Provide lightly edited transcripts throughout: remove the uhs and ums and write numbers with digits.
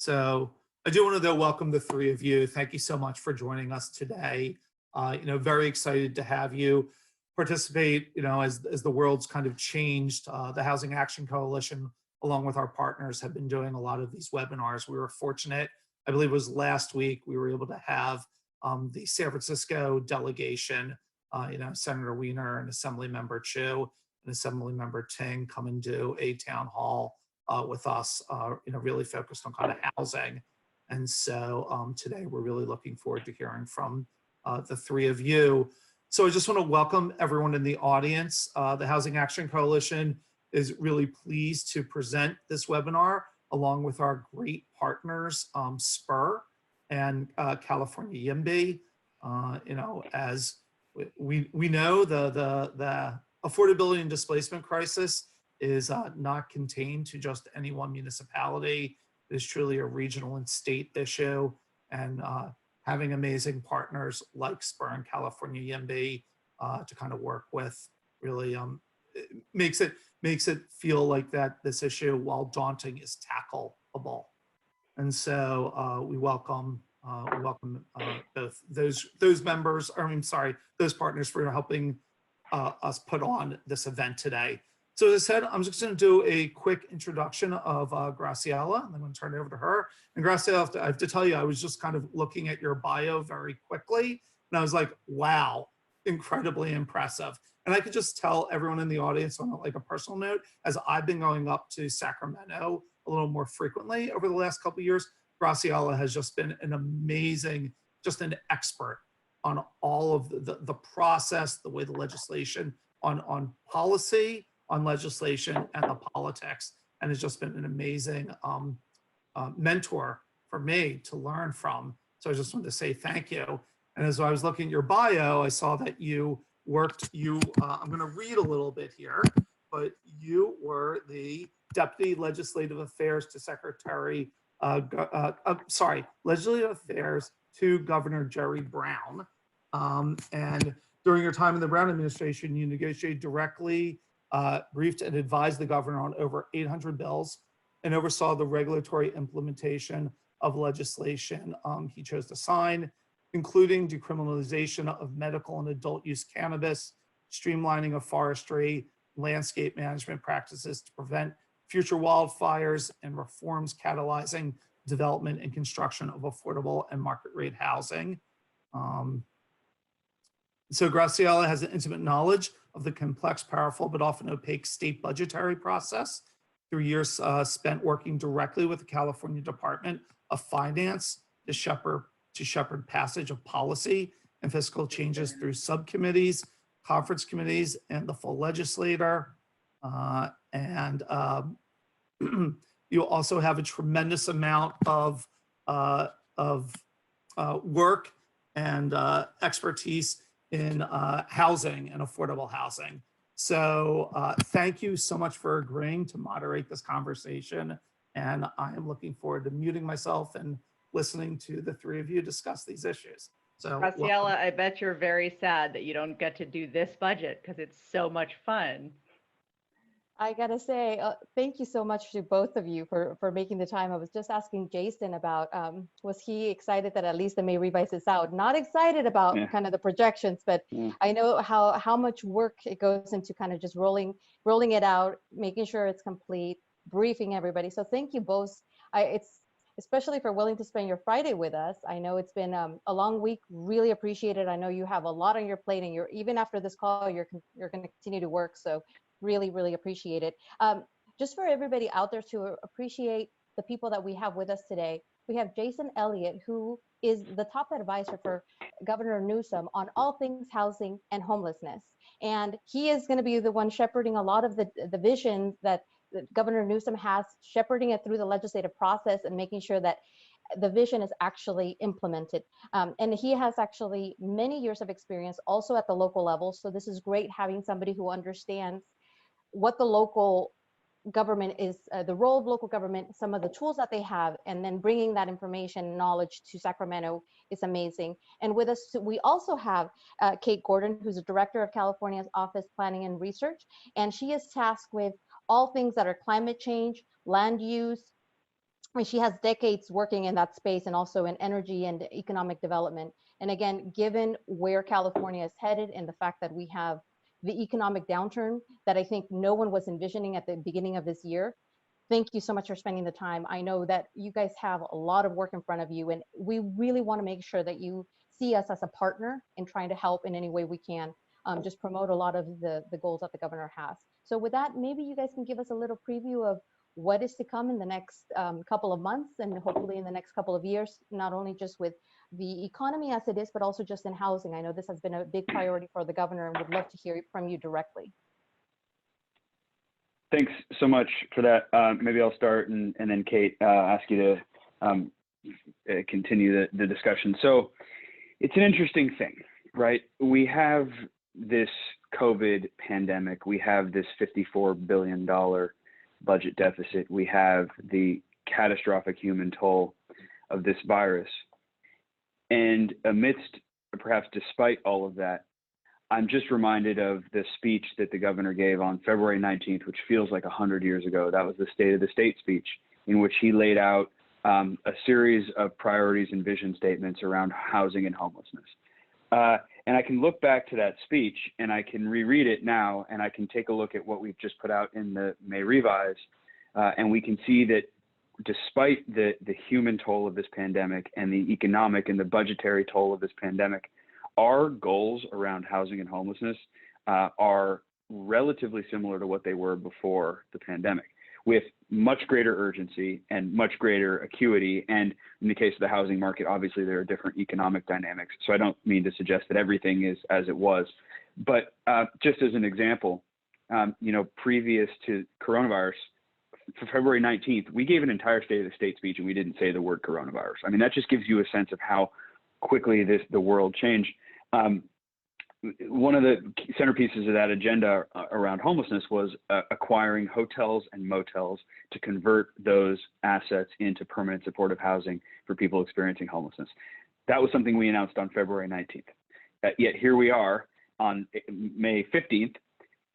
So I do want to though welcome the three of you. Thank you so much for joining us today. Very excited to have you participate. As the world's kind of changed, the Housing Action Coalition, along with our partners, have been doing a lot of these webinars. We were fortunate. I believe it was last week we were able to have the San Francisco delegation, Senator Wiener and Assemblymember Chu and Assemblymember Ting come and do a town hall with us, really focused on kind of housing. And so today we're really looking forward to hearing from the three of you. So I just want to welcome everyone in the audience. The Housing Action Coalition is really pleased to present this webinar along with our great partners, SPUR and California YIMBY. As we know, the affordability and displacement crisis is not contained to just any one municipality. It is truly a regional and state issue, and having amazing partners like SPUR and California YIMBY to kind of work with really makes it feel like that this issue, while daunting, is tackleable. And so we welcome both those members, those partners for helping us put on this event today. So as I said, I'm just going to do a quick introduction of Graciela, and I'm going to turn it over to her. And Graciela, I have to tell you, I was just kind of looking at your bio very quickly, and I was like, wow, incredibly impressive. And I could just tell everyone in the audience on like a personal note, as I've been going up to Sacramento a little more frequently over the last couple of years, Graciela has just been an amazing, just an expert on all of the process, the way the legislation on policy, on legislation, and the politics, and has just been an amazing mentor for me to learn from. So I just wanted to say thank you. And as I was looking at your bio, I saw that you worked, I'm going to read a little bit here, but you were the Deputy Legislative Affairs to Legislative Affairs to Governor Jerry Brown. And during your time in the Brown administration, you negotiated directly, briefed and advised the governor on over 800 bills, and oversaw the regulatory implementation of legislation he chose to sign, including decriminalization of medical and adult use cannabis, streamlining of forestry, landscape management practices to prevent future wildfires, and reforms catalyzing development and construction of affordable and market rate housing. So Graciela has an intimate knowledge of the complex, powerful, but often opaque state budgetary process through years spent working directly with the California Department of Finance to shepherd passage of policy and fiscal changes through subcommittees, conference committees, and the full legislator. You also have a tremendous amount of work and expertise in housing and affordable housing. So thank you so much for agreeing to moderate this conversation. And I am looking forward to muting myself and listening to the three of you discuss these issues. So Graciela, I bet you're very sad that you don't get to do this budget because it's so much fun. I gotta say, thank you so much to both of you for making the time. I was just asking Jason about, was he excited that at least I may revise this out? Not excited about kind of the projections, but I know how much work it goes into kind of just rolling it out, making sure it's complete, briefing everybody. So thank you both. It's especially for willing to spend your Friday with us. I know it's been a long week. Really appreciate it. I know you have a lot on your plate, and even after this call, you're going to continue to work. So really appreciate it. Just for everybody out there to appreciate the people that we have with us today, we have Jason Elliott, who is the top advisor for Governor Newsom on all things housing and homelessness. And he is going to be the one shepherding a lot of the vision that Governor Newsom has, shepherding it through the legislative process and making sure that the vision is actually implemented. And he has actually many years of experience also at the local level. So this is great having somebody who understands what the local government is, the role of local government, some of the tools that they have, and then bringing that information, knowledge to Sacramento is amazing. And with us, we also have Kate Gordon, who's the director of California's Office Planning and Research, and she is tasked with all things that are climate change, land use, mean, she has decades working in that space and also in energy and economic development. And again, given where California is headed and the fact that we have the economic downturn that I think no one was envisioning at the beginning of this year, thank you so much for spending the time. I know that you guys have a lot of work in front of you, and we really want to make sure that you see us as a partner in trying to help in any way we can, just promote a lot of the goals that the governor has. So with that, maybe you guys can give us a little preview of what is to come in the next couple of months and hopefully in the next couple of years, not only just with the economy as it is, but also just in housing. I know this has been a big priority for the governor and would love to hear from you directly. Thanks so much for that. Maybe I'll start and then Kate, ask you to continue the discussion. So it's an interesting thing, right? We have this COVID pandemic. We have this $54 billion budget deficit. We have the catastrophic human toll of this virus. And amidst, perhaps despite all of that, I'm just reminded of the speech that the governor gave on February 19th, which feels like 100 years ago. That was the State of the State speech, in which he laid out a series of priorities and vision statements around housing and homelessness. And I can look back to that speech and I can reread it now, and I can take a look at what we've just put out in the May Revise, and we can see that despite the human toll of this pandemic and the economic and the budgetary toll of this pandemic, our goals around housing and homelessness are relatively similar to what they were before the pandemic, with much greater urgency and much greater acuity. And in the case of the housing market, obviously there are different economic dynamics. So I don't mean to suggest that everything is as it was, but just as an example, previous to coronavirus, for February 19th, we gave an entire State of the State speech and we didn't say the word coronavirus. I mean, that just gives you a sense of how quickly the world changed. One of the centerpieces of that agenda around homelessness was acquiring hotels and motels to convert those assets into permanent supportive housing for people experiencing homelessness. That was something we announced on February 19th. Yet here we are on May 15th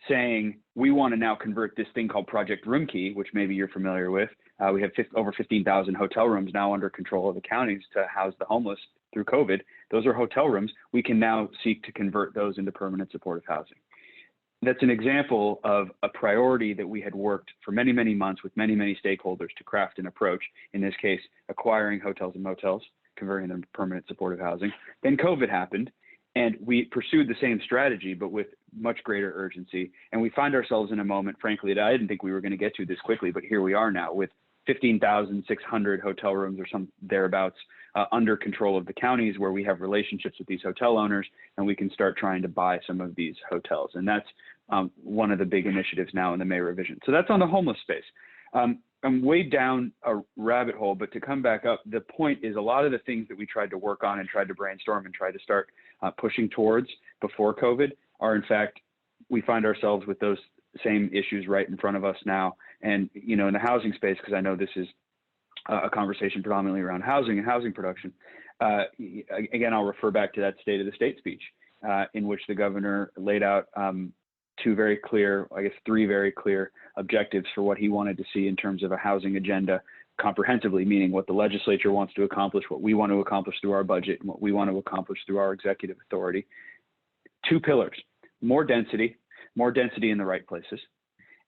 saying we want to now convert this thing called Project Roomkey, which maybe you're familiar with. We have over 15,000 hotel rooms now under control of the counties to house the homeless through COVID. Those are hotel rooms. We can now seek to convert those into permanent supportive housing. That's an example of a priority that we had worked for many, many months with many, many stakeholders to craft an approach, in this case, acquiring hotels and motels, converting them to permanent supportive housing. Then COVID happened, and we pursued the same strategy, but with much greater urgency. And we find ourselves in a moment, frankly, that I didn't think we were going to get to this quickly, but here we are now with 15,600 hotel rooms or some thereabouts under control of the counties, where we have relationships with these hotel owners, and we can start trying to buy some of these hotels. And that's one of the big initiatives now in the May revision. So that's on the homeless space. I'm way down a rabbit hole, but to come back up, the point is a lot of the things that we tried to work on and tried to brainstorm and tried to start pushing towards before COVID are, in fact, we find ourselves with those same issues right in front of us now. And, in the housing space, because I know this is a conversation predominantly around housing and housing production. Again, I'll refer back to that State of the State speech in which the governor laid out three very clear objectives for what he wanted to see in terms of a housing agenda comprehensively, meaning what the legislature wants to accomplish, what we want to accomplish through our budget, and what we want to accomplish through our executive authority. Two pillars: more density in the right places,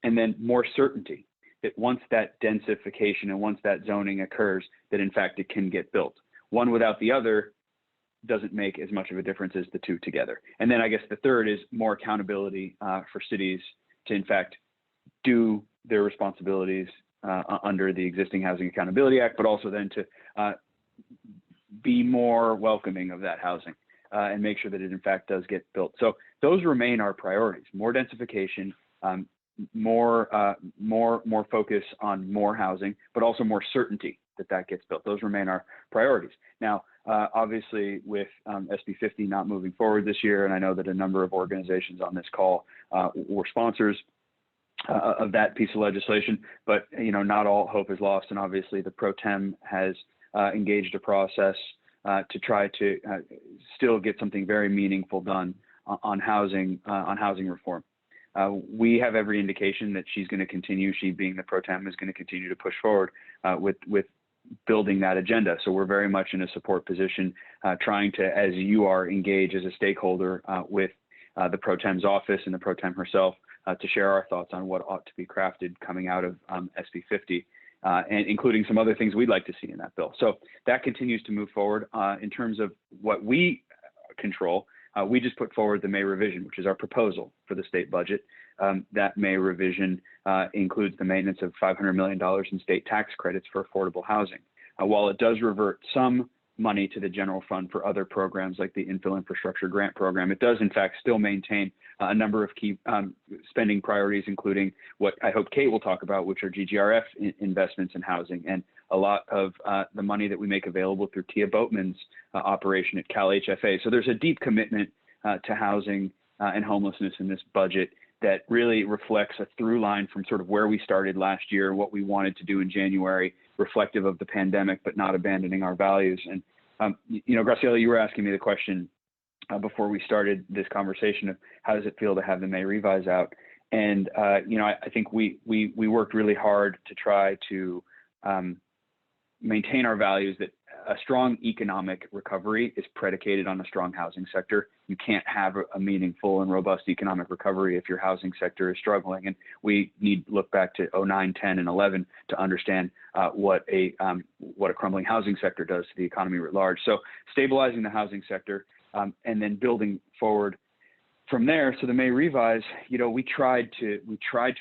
and then more certainty that once that densification and once that zoning occurs, that in fact it can get built. One without the other doesn't make as much of a difference as the two together. And then I guess the third is more accountability for cities to in fact do their responsibilities under the existing Housing Accountability Act, but also then to be more welcoming of that housing and make sure that it in fact does get built. So those remain our priorities: more densification, more focus on more housing, but also more certainty that gets built. Those remain our priorities. Now, obviously, with SB 50 not moving forward this year, and I know that a number of organizations on this call were sponsors of that piece of legislation, but not all hope is lost. And obviously, the Pro Tem has engaged a process to try to still get something very meaningful done on housing reform. We have every indication that she's going to continue, she being the Pro Tem, is going to continue to push forward with building that agenda. So we're very much in a support position, trying to, as you are, engage as a stakeholder with the Pro Tem's office and the Pro Tem herself to share our thoughts on what ought to be crafted coming out of SB 50, and including some other things we'd like to see in that bill. So that continues to move forward. In terms of what we control, we just put forward the May revision, which is our proposal for the state budget. That May revision includes the maintenance of $500 million in state tax credits for affordable housing. While it does revert some money to the general fund for other programs like the Infill Infrastructure Grant Program, it does in fact still maintain a number of key spending priorities, including what I hope Kate will talk about, which are GGRF investments in housing, and a lot of the money that we make available through Tia Boatman's operation at Cal HFA. So there's a deep commitment to housing and homelessness in this budget that really reflects a through line from sort of where we started last year, what we wanted to do in January, reflective of the pandemic, but not abandoning our values. And, you know, Graciela, you were asking me the question before we started this conversation of how does it feel to have the May revise out? And, you know, I think we worked really hard to try to maintain our values that a strong economic recovery is predicated on a strong housing sector. You can't have a meaningful and robust economic recovery if your housing sector is struggling. And we need to look back to 09, 10, and 11 to understand what a crumbling housing sector does to the economy writ large. So stabilizing the housing sector and then building forward from there. So the May revise, you know, we tried to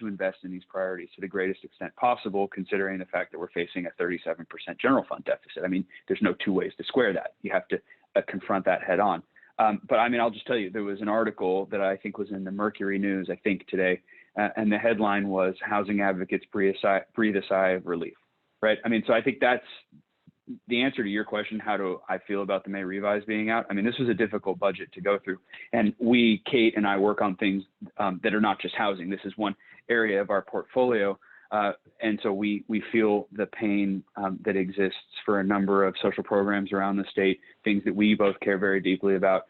invest in these priorities to the greatest extent possible, considering the fact that we're facing a 37% general fund deficit. I mean, there's no two ways to square that. You have to confront that head on. But I mean, I'll just tell you, there was an article that I think was in the Mercury News, I think today, and the headline was "Housing Advocates Breathe a Sigh of Relief." Right? I mean, so I think that's the answer to your question, how do I feel about the May revise being out? I mean, this was a difficult budget to go through. And we, Kate and I, work on things that are not just housing. This is one area of our portfolio. And so we feel the pain that exists for a number of social programs around the state, things that we both care very deeply about,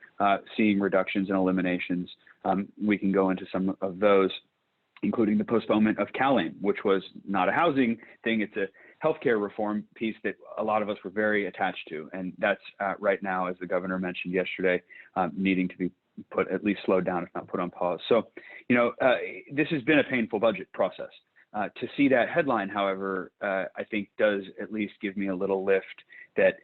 seeing reductions and eliminations. We can go into some of those, including the postponement of CalAIM, which was not a housing thing. It's a healthcare reform piece that a lot of us were very attached to. And that's right now, as the governor mentioned yesterday, needing to be put, at least slowed down, if not put on pause. So, you know, this has been a painful budget process. To see that headline, however, I think does at least give me a little lift that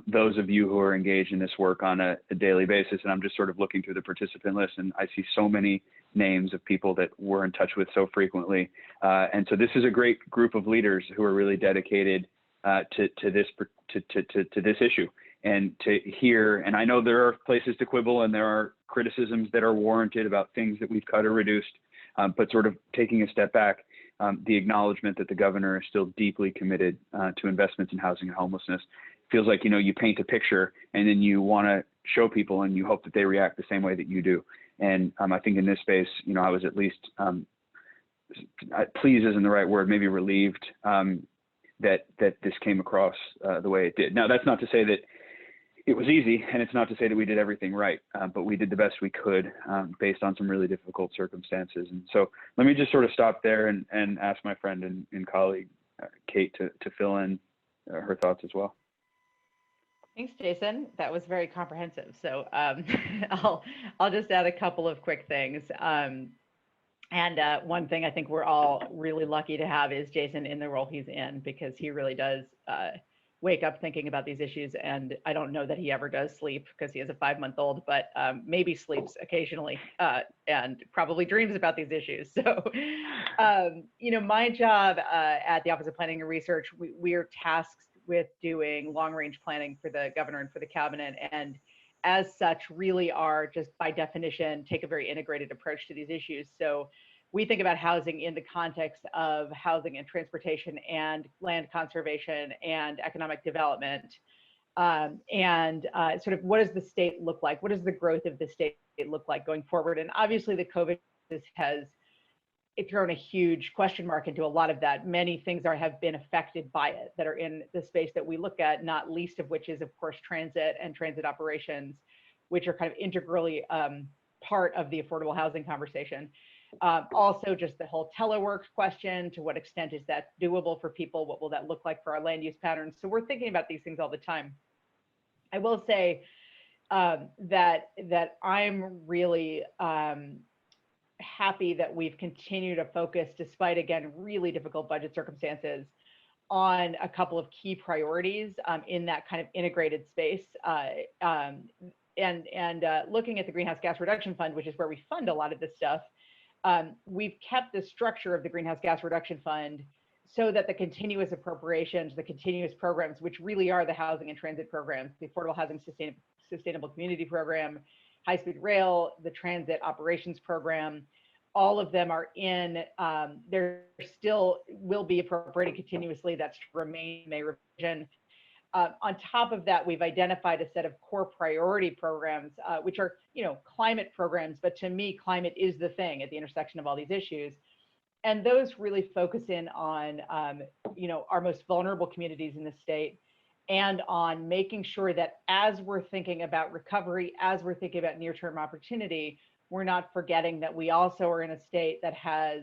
those of you who are engaged in this work on a daily basis, and I'm just sort of looking through the participant list, and I see so many names of people that we're in touch with so frequently. And so this is a great group of leaders who are really dedicated to this issue. And to hear, and I know there are places to quibble and there are criticisms that are warranted about things that we've cut or reduced, but sort of taking a step back, the acknowledgement that the governor is still deeply committed to investments in housing and homelessness. Feels like, you know, you paint a picture and then you want to show people and you hope that they react the same way that you do. And I think in this space, you know, I was at least pleased isn't the right word, maybe relieved that this came across the way it did. Now, that's not to say that it was easy, and it's not to say that we did everything right, but we did the best we could based on some really difficult circumstances. And so let me just sort of stop there and ask my friend and colleague, Kate, to fill in her thoughts as well. Thanks, Jason. That was very comprehensive. So I'll just add a couple of quick things. And one thing I think we're all really lucky to have is Jason in the role he's in, because he really does wake up thinking about these issues. And I don't know that he ever does sleep because he has a 5-month-old, but maybe sleeps occasionally and probably dreams about these issues. So, you know, my job at the Office of Planning and Research, we are tasked with doing long-range planning for the governor and for the cabinet. And as such, really are just by definition, take a very integrated approach to these issues. So we think about housing in the context of housing and transportation and land conservation and economic development. Sort of what does the state look like? What does the growth of the state look like going forward? And obviously the COVID has thrown a huge question mark into a lot of that. Many things have been affected by it that are in the space that we look at, not least of which is, of course, transit and transit operations, which are kind of integrally part of the affordable housing conversation. Also, just the whole telework question, to what extent is that doable for people? What will that look like for our land use patterns? So we're thinking about these things all the time. I will say that I'm really happy that we've continued to focus, despite, again, really difficult budget circumstances, on a couple of key priorities in that kind of integrated space. Looking at the Greenhouse Gas Reduction Fund, which is where we fund a lot of this stuff, we've kept the structure of the Greenhouse Gas Reduction Fund so that the continuous appropriations, the continuous programs, which really are the housing and transit programs, the Affordable Housing Sustainable Community Program, high-speed rail, the transit operations program, all of them are in, there still will be appropriated continuously. That's to remain May revision. On top of that, we've identified a set of core priority programs, which are, climate programs, but to me, climate is the thing at the intersection of all these issues. And those really focus in on, our most vulnerable communities in the state, and on making sure that as we're thinking about recovery, as we're thinking about near-term opportunity, we're not forgetting that we also are in a state that has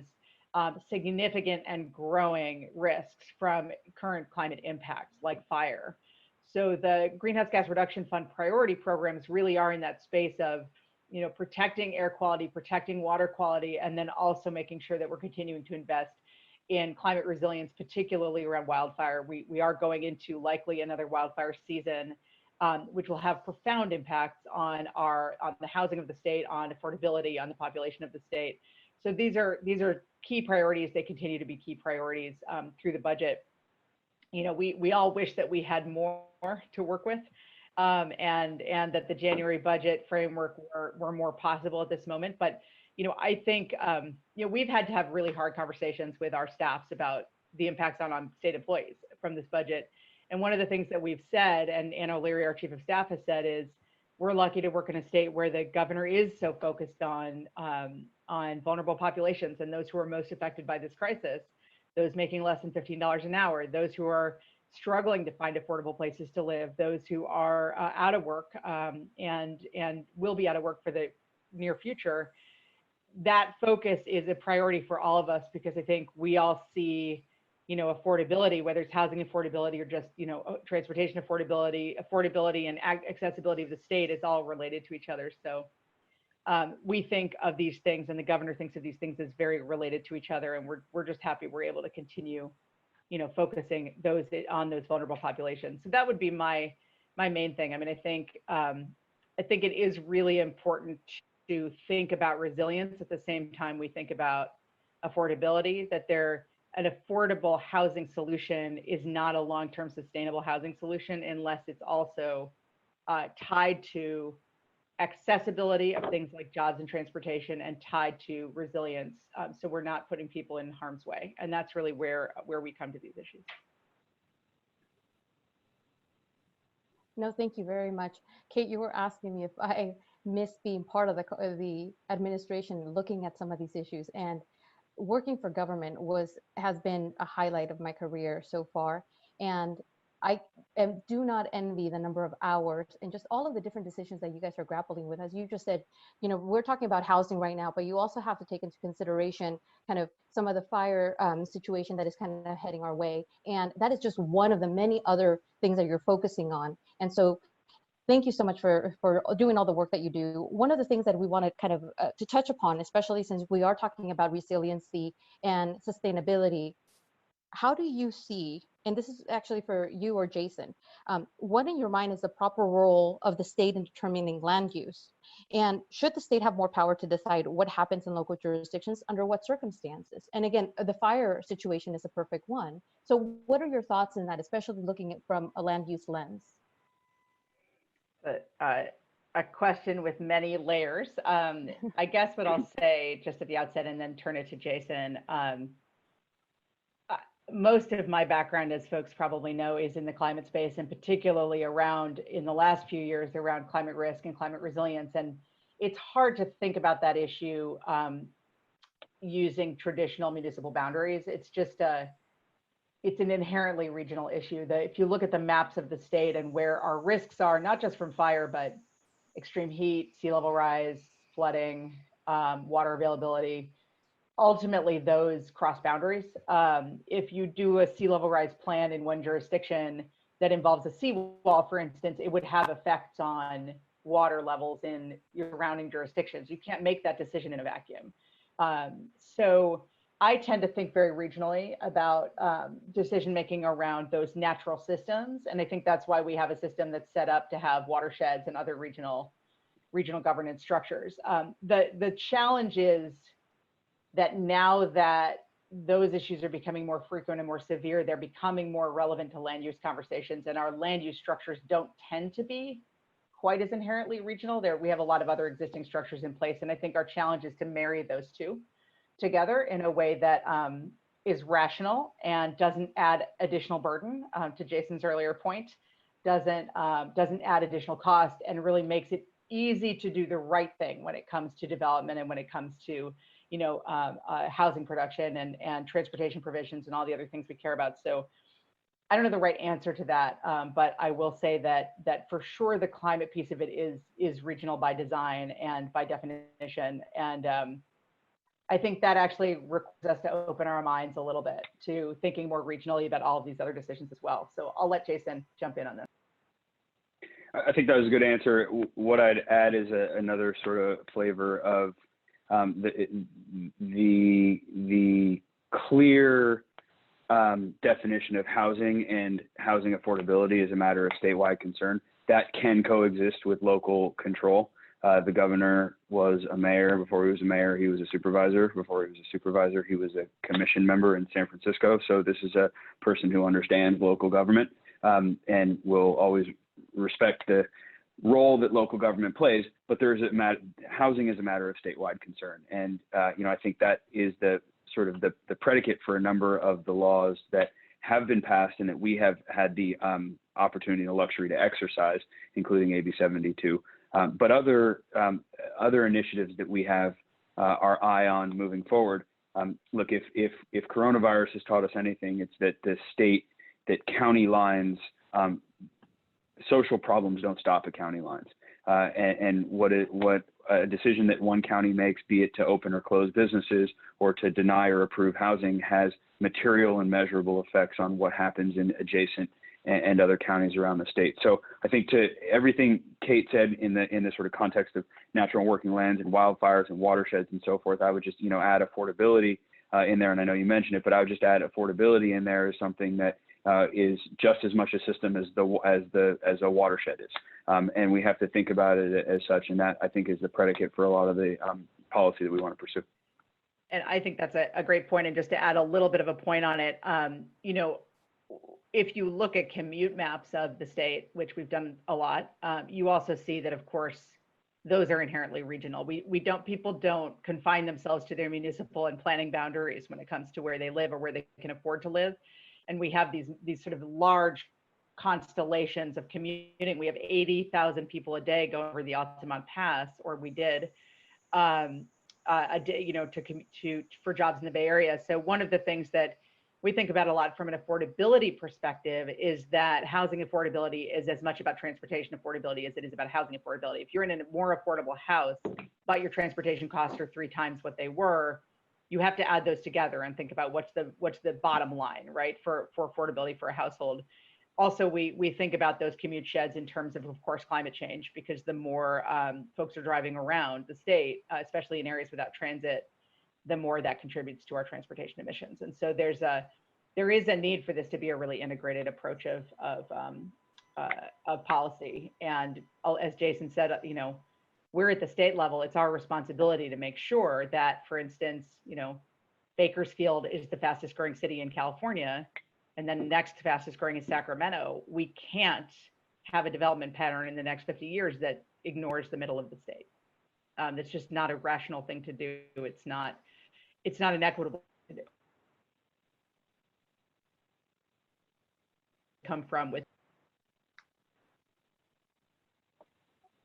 significant and growing risks from current climate impacts like fire. So the Greenhouse Gas Reduction Fund priority programs really are in that space of, protecting air quality, protecting water quality, and then also making sure that we're continuing to invest in climate resilience, particularly around wildfire. We are going into likely another wildfire season, which will have profound impacts on the housing of the state, on affordability, on the population of the state. So these are key priorities. They continue to be key priorities through the budget. We all wish that we had more to work with, and that the January budget framework were more possible at this moment. But I think we've had to have really hard conversations with our staffs about the impacts on state employees from this budget. And one of the things that we've said, and Anna O'Leary, our chief of staff, has said, is we're lucky to work in a state where the governor is so focused on vulnerable populations and those who are most affected by this crisis, those making less than $15 an hour, those who are struggling to find affordable places to live, those who are out of work and will be out of work for the near future. That focus is a priority for all of us, because I think we all see, affordability, whether it's housing affordability or just, transportation affordability and accessibility of the state, is all related to each other. So we think of these things, and the governor thinks of these things as very related to each other. And we're just happy we're able to continue, focusing on those vulnerable populations. So that would be my main thing. I mean, I think it is really important to think about resilience at the same time we think about affordability, that an affordable housing solution is not a long-term sustainable housing solution unless it's also tied to accessibility of things like jobs and transportation, and tied to resilience. So we're not putting people in harm's way. And that's really where we come to these issues. No, thank you very much. Kate, you were asking me if I miss being part of the administration looking at some of these issues. And working for government has been a highlight of my career so far. And I do not envy the number of hours and just all of the different decisions that you guys are grappling with. As you just said, we're talking about housing right now, but you also have to take into consideration kind of some of the fire situation that is kind of heading our way. And that is just one of the many other things that you're focusing on. And so thank you so much for doing all the work that you do. One of the things that we want to kind of to touch upon, especially since we are talking about resiliency and sustainability, how do you see, and this is actually for you or Jason, what in your mind is the proper role of the state in determining land use? And should the state have more power to decide what happens in local jurisdictions under what circumstances? And again, the fire situation is a perfect one. So what are your thoughts on that, especially looking at from a land use lens? A question with many layers. I guess what I'll say just at the outset, and then turn it to Jason. Most of my background, as folks probably know, is in the climate space, and particularly in the last few years, around climate risk and climate resilience. And it's hard to think about that issue using traditional municipal boundaries. It's just it's an inherently regional issue. If you look at the maps of the state and where our risks are, not just from fire, but extreme heat, sea level rise, flooding, water availability, ultimately those cross boundaries. If you do a sea level rise plan in one jurisdiction that involves a seawall, for instance, it would have effects on water levels in your surrounding jurisdictions. You can't make that decision in a vacuum. So I tend to think very regionally about decision making around those natural systems, and I think that's why we have a system that's set up to have watersheds and other regional governance structures. The challenge is that now that those issues are becoming more frequent and more severe, they're becoming more relevant to land use conversations, and our land use structures don't tend to be quite as inherently regional. There, we have a lot of other existing structures in place, and I think our challenge is to marry those two together in a way that is rational and doesn't add additional burden, to Jason's earlier point, doesn't add additional cost, and really makes it easy to do the right thing when it comes to development and when it comes to housing production and transportation provisions and all the other things we care about. So I don't know the right answer to that, but I will say that for sure the climate piece of it is regional by design and by definition. And I think that actually requires us to open our minds a little bit to thinking more regionally about all of these other decisions as well. So I'll let Jason jump in on this. I think that was a good answer. What I'd add is another sort of flavor of the clear definition of housing and housing affordability is a matter of statewide concern that can coexist with local control. The governor was a mayor. Before he was a mayor, he was a supervisor. Before he was a supervisor, he was a commission member in San Francisco. So this is a person who understands local government and will always respect the role that local government plays. But there's housing is a matter of statewide concern, and I think that is the sort of the predicate for a number of the laws that have been passed and that we have had the opportunity and the luxury to exercise, including AB 72. But other initiatives that we have our eye on moving forward. Look, if coronavirus has taught us anything, it's that county lines, social problems don't stop at county lines. And what a decision that one county makes, be it to open or close businesses or to deny or approve housing, has material and measurable effects on what happens in adjacent and other counties around the state. So I think to everything Kate said in the sort of context of natural and working lands and wildfires and watersheds and so forth, I would just add affordability in there. And I know you mentioned it, but I would just add affordability in there as something that is just as much a system as a watershed is, and we have to think about it as such. And that, I think, is the predicate for a lot of the policy that we want to pursue. And I think that's a great point. And just to add a little bit of a point on it, if you look at commute maps of the state, which we've done a lot, you also see that, of course, those are inherently regional. People don't confine themselves to their municipal and planning boundaries when it comes to where they live or where they can afford to live. And we have these sort of large constellations of commuting. We have 80,000 people a day go over the Altamont Pass, or we did, a day, for jobs in the Bay Area. So one of the things that we think about a lot from an affordability perspective is that housing affordability is as much about transportation affordability as it is about housing affordability. If you're in a more affordable house, but your transportation costs are 3 times what they were, you have to add those together and think about what's the bottom line, right, for affordability for a household. Also, we think about those commute sheds in terms of course, climate change, because the more folks are driving around the state, especially in areas without transit, the more that contributes to our transportation emissions. And so there is a need for this to be a really integrated approach of policy. And as Jason said, we're at the state level. It's our responsibility to make sure that, for instance, Bakersfield is the fastest growing city in California, and then the next fastest growing is Sacramento. We can't have a development pattern in the next 50 years that ignores the middle of the state. That's just not a rational thing to do. It's not an equitable thing to do. Come from with.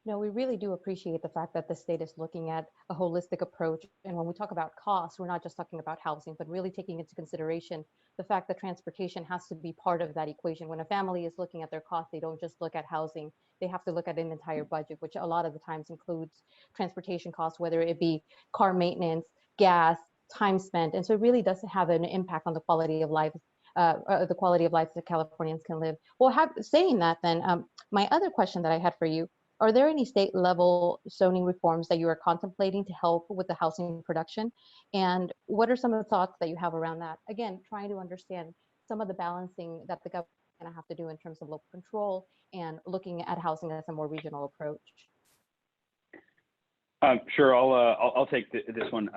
No, we really do appreciate the fact that the state is looking at a holistic approach. And when we talk about costs, we're not just talking about housing, but really taking into consideration the fact that transportation has to be part of that equation. When a family is looking at their costs, they don't just look at housing. They have to look at an entire budget, which a lot of the times includes transportation costs, whether it be car maintenance, gas, time spent. And so it really does have an impact on the quality of life, that Californians can live. Well, saying that then, my other question that I had for you, are there any state level zoning reforms that you are contemplating to help with the housing production? And what are some of the thoughts that you have around that? Again, trying to understand some of the balancing that the government is going to have to do in terms of local control and looking at housing as a more regional approach. Sure, I'll take this one.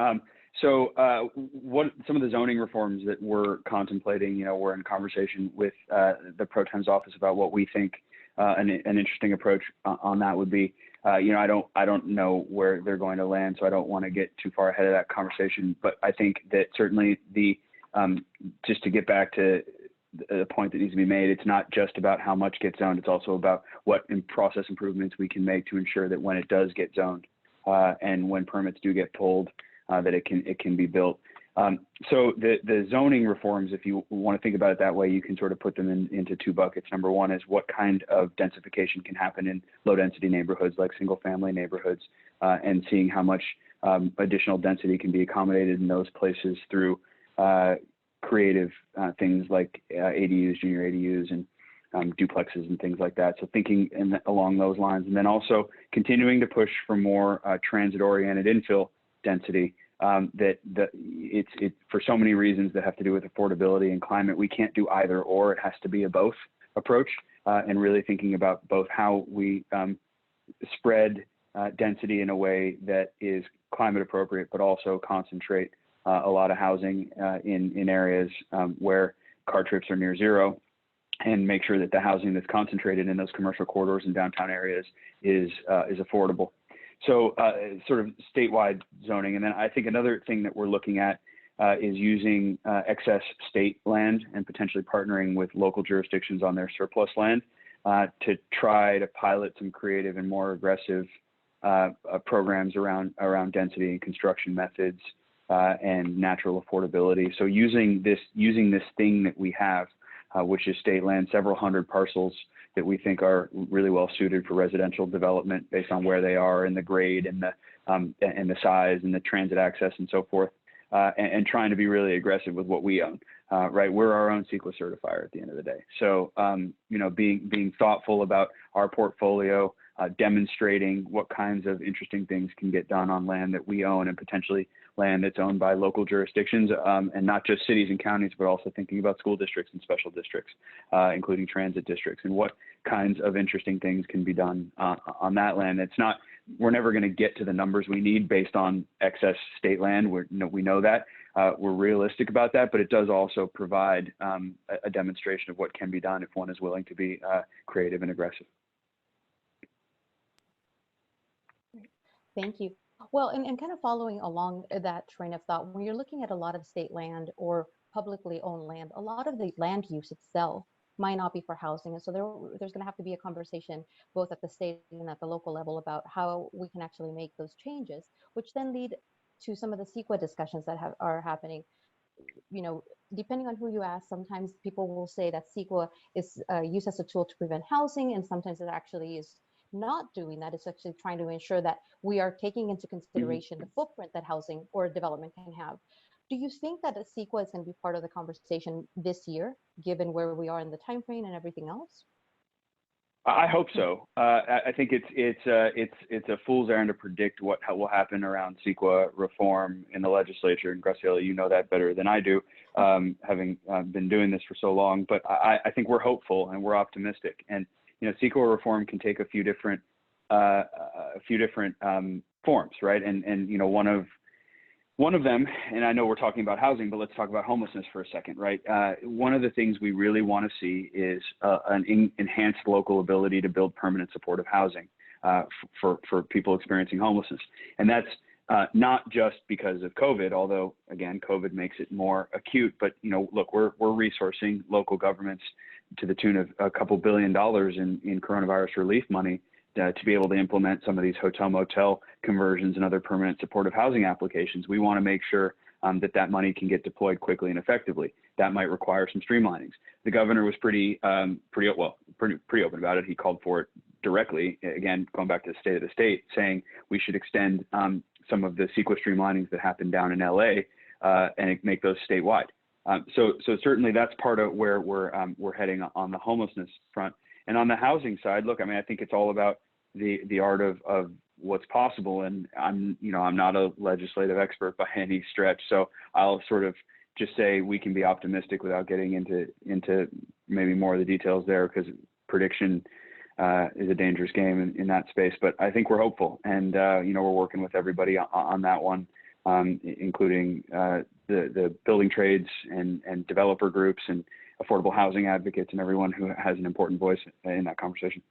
What some of the zoning reforms that we're contemplating, we're in conversation with the Pro Tem's office about what we think an interesting approach on that would be. I don't know where they're going to land, so I don't want to get too far ahead of that conversation. But I think that certainly just to get back to the point that needs to be made, it's not just about how much gets zoned. It's also about what process improvements we can make to ensure that when it does get zoned and when permits do get pulled, that it can be built. So the zoning reforms, if you want to think about it that way, you can sort of put them into two buckets. Number one is what kind of densification can happen in low density neighborhoods like single family neighborhoods, and seeing how much additional density can be accommodated in those places through creative things like ADUs, junior ADUs, and duplexes and things like that. So thinking along those lines, and then also continuing to push for more transit-oriented infill density. It's for so many reasons that have to do with affordability and climate. We can't do either or. It has to be a both approach, and really thinking about both how we spread density in a way that is climate appropriate, but also concentrate a lot of housing in areas where car trips are near zero, and make sure that the housing that's concentrated in those commercial corridors and downtown areas is affordable. So sort of statewide zoning. And then I think another thing that we're looking at is using excess state land and potentially partnering with local jurisdictions on their surplus land to try to pilot some creative and more aggressive programs around density and construction methods and natural affordability. So using this thing that we have, which is state land, several hundred parcels that we think are really well suited for residential development based on where they are and the grade and the size and the transit access and so forth, and trying to be really aggressive with what we own. Right, we're our own CEQA certifier at the end of the day. So being thoughtful about our portfolio, demonstrating what kinds of interesting things can get done on land that we own and potentially land that's owned by local jurisdictions, and not just cities and counties, but also thinking about school districts and special districts, including transit districts, and what kinds of interesting things can be done on that land. We're never going to get to the numbers we need based on excess state land. We know that. We're realistic about that, but it does also provide a demonstration of what can be done if one is willing to be creative and aggressive. Thank you. Well, and kind of following along that train of thought, when you're looking at a lot of state land or publicly owned land, a lot of the land use itself might not be for housing. And so there's going to have to be a conversation both at the state and at the local level about how we can actually make those changes, which then lead to some of the CEQA discussions that are happening. Depending on who you ask, sometimes people will say that CEQA is used as a tool to prevent housing, and sometimes it actually is not doing that. It's actually trying to ensure that we are taking into consideration the footprint that housing or development can have. Do you think that a CEQA is going to be part of the conversation this year, given where we are in the time frame and everything else? I hope so. I think it's a fool's errand to predict what will happen around CEQA reform in the legislature. And Graciela, you know that better than I do, having been doing this for so long. But I think we're hopeful and we're optimistic. And CEQA reform can take a few different forms, right? And one of them, and I know we're talking about housing, but let's talk about homelessness for a second, right? One of the things we really want to see is an enhanced local ability to build permanent supportive housing for people experiencing homelessness, and that's not just because of COVID, although again, COVID makes it more acute. But look, we're resourcing local governments to the tune of a couple $2 billion in coronavirus relief money to be able to implement some of these hotel motel conversions and other permanent supportive housing applications. We want to make sure that money can get deployed quickly and effectively. That might require some streamlinings. The governor was pretty open about it. He called for it directly, again, going back to the state of the state, saying we should extend some of the CEQA streamlinings that happened down in LA and make those statewide. So certainly that's part of where we're heading on the homelessness front. And on the housing side, look, I mean, I think it's all about the art of what's possible. And I'm not a legislative expert by any stretch, so I'll sort of just say we can be optimistic without getting into maybe more of the details there, because prediction is a dangerous game in that space. But I think we're hopeful, and we're working with everybody on that one, including the building trades and developer groups and affordable housing advocates and everyone who has an important voice in that conversation.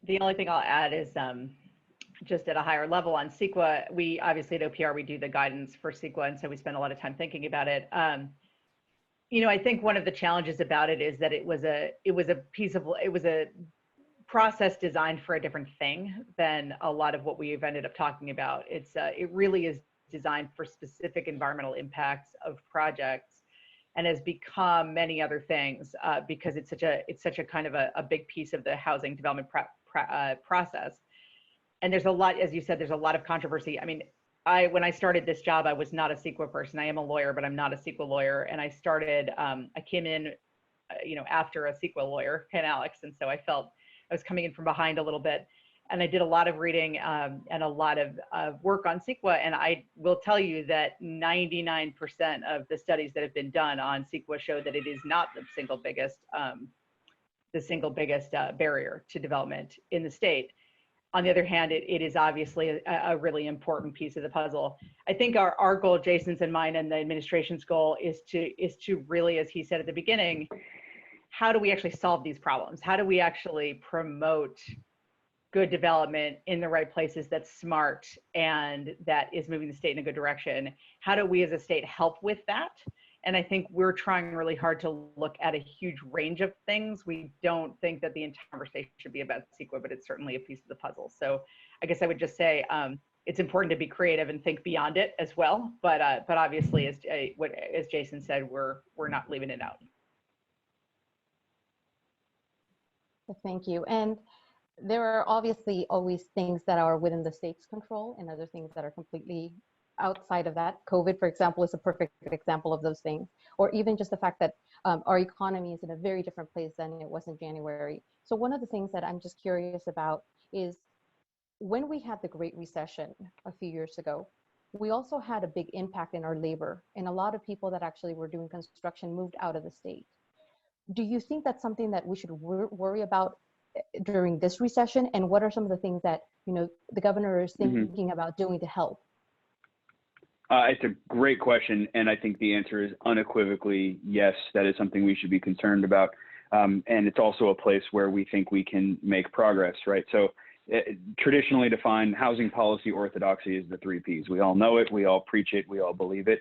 The only thing I'll add is just at a higher level on CEQA, we obviously at OPR, we do the guidance for CEQA, and so we spend a lot of time thinking about it. I think one of the challenges about it is that it was a process designed for a different thing than a lot of what we've ended up talking about. It really is designed for specific environmental impacts of projects, and has become many other things because it's such a kind of a big piece of the housing development process. And there's a lot, as you said, there's a lot of controversy. I mean, when I started this job, I was not a CEQA person. I am a lawyer, but I'm not a CEQA lawyer. And I started, I came in, after a CEQA lawyer, Ken Alex. And so I felt I was coming in from behind a little bit. And I did a lot of reading and a lot of work on CEQA. And I will tell you that 99% of the studies that have been done on CEQA show that it is not the single biggest barrier to development in the state. On the other hand, it is obviously a really important piece of the puzzle. I think our goal, Jason's and mine, and the administration's goal is to really, as he said at the beginning, how do we actually solve these problems? How do we actually promote good development in the right places that's smart and that is moving the state in a good direction? How do we as a state help with that? And I think we're trying really hard to look at a huge range of things. We don't think that the entire conversation should be about CEQA, but it's certainly a piece of the puzzle. So I guess I would just say it's important to be creative and think beyond it as well. But obviously, as Jason said, we're not leaving it out. Thank you. And there are obviously always things that are within the state's control and other things that are completely outside of that. COVID, for example, is a perfect example of those things, or even just the fact that our economy is in a very different place than it was in January. So one of the things that I'm just curious about is when we had the Great Recession a few years ago, we also had a big impact in our labor, and a lot of people that actually were doing construction moved out of the state. Do you think that's something that we should worry about during this recession? And what are some of the things that the governor is thinking about doing to help? It's a great question, and I think the answer is unequivocally yes. That is something we should be concerned about, and it's also a place where we think we can make progress, right? So traditionally defined housing policy orthodoxy is the 3 Ps. We all know it, we all preach it, we all believe it.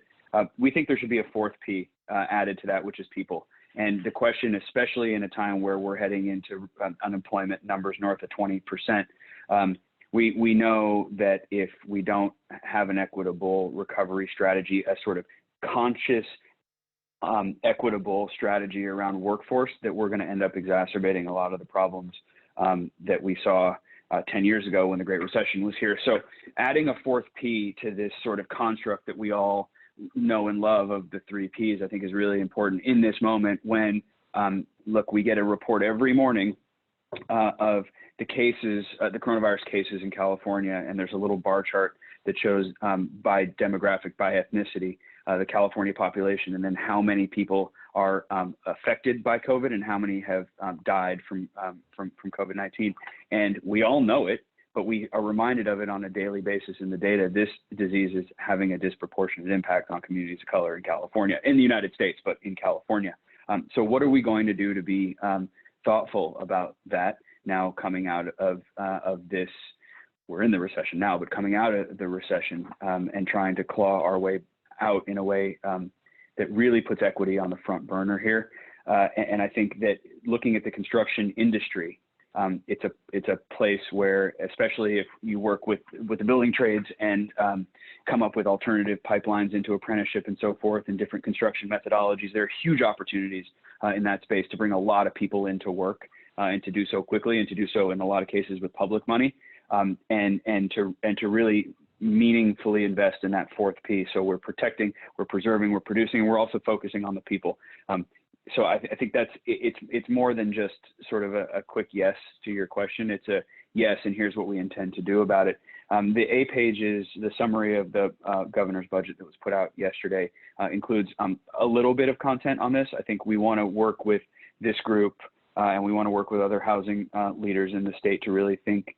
We think there should be a 4th P added to that, which is people. And the question, especially in a time where we're heading into unemployment numbers north of 20%, we know that if we don't have an equitable recovery strategy, a sort of conscious, equitable strategy around workforce, that we're going to end up exacerbating a lot of the problems that we saw 10 years ago when the Great Recession was here. So adding a 4th P to this sort of construct that we all know and love of the 3 Ps, I think is really important in this moment when, look, we get a report every morning of the cases, the coronavirus cases in California, and there's a little bar chart that shows by demographic, by ethnicity, the California population, and then how many people are affected by COVID and how many have died from COVID-19. And we all know it, but we are reminded of it on a daily basis in the data. This disease is having a disproportionate impact on communities of color in California, in the United States, but in California. So what are we going to do to be thoughtful about that now coming out of this? We're in the recession now, but coming out of the recession and trying to claw our way out in a way that really puts equity on the front burner here. And I think that looking at the construction industry, it's a place where, especially if you work with the building trades and come up with alternative pipelines into apprenticeship and so forth and different construction methodologies, there are huge opportunities in that space to bring a lot of people into work and to do so quickly and to do so in a lot of cases with public money and to really meaningfully invest in that fourth piece. So we're protecting, we're preserving, we're producing, and we're also focusing on the people. So I think it's more than just sort of a quick yes to your question. It's a yes, and here's what we intend to do about it. The A page is the summary of the governor's budget that was put out yesterday, includes a little bit of content on this. I think we want to work with this group and we want to work with other housing leaders in the state to really think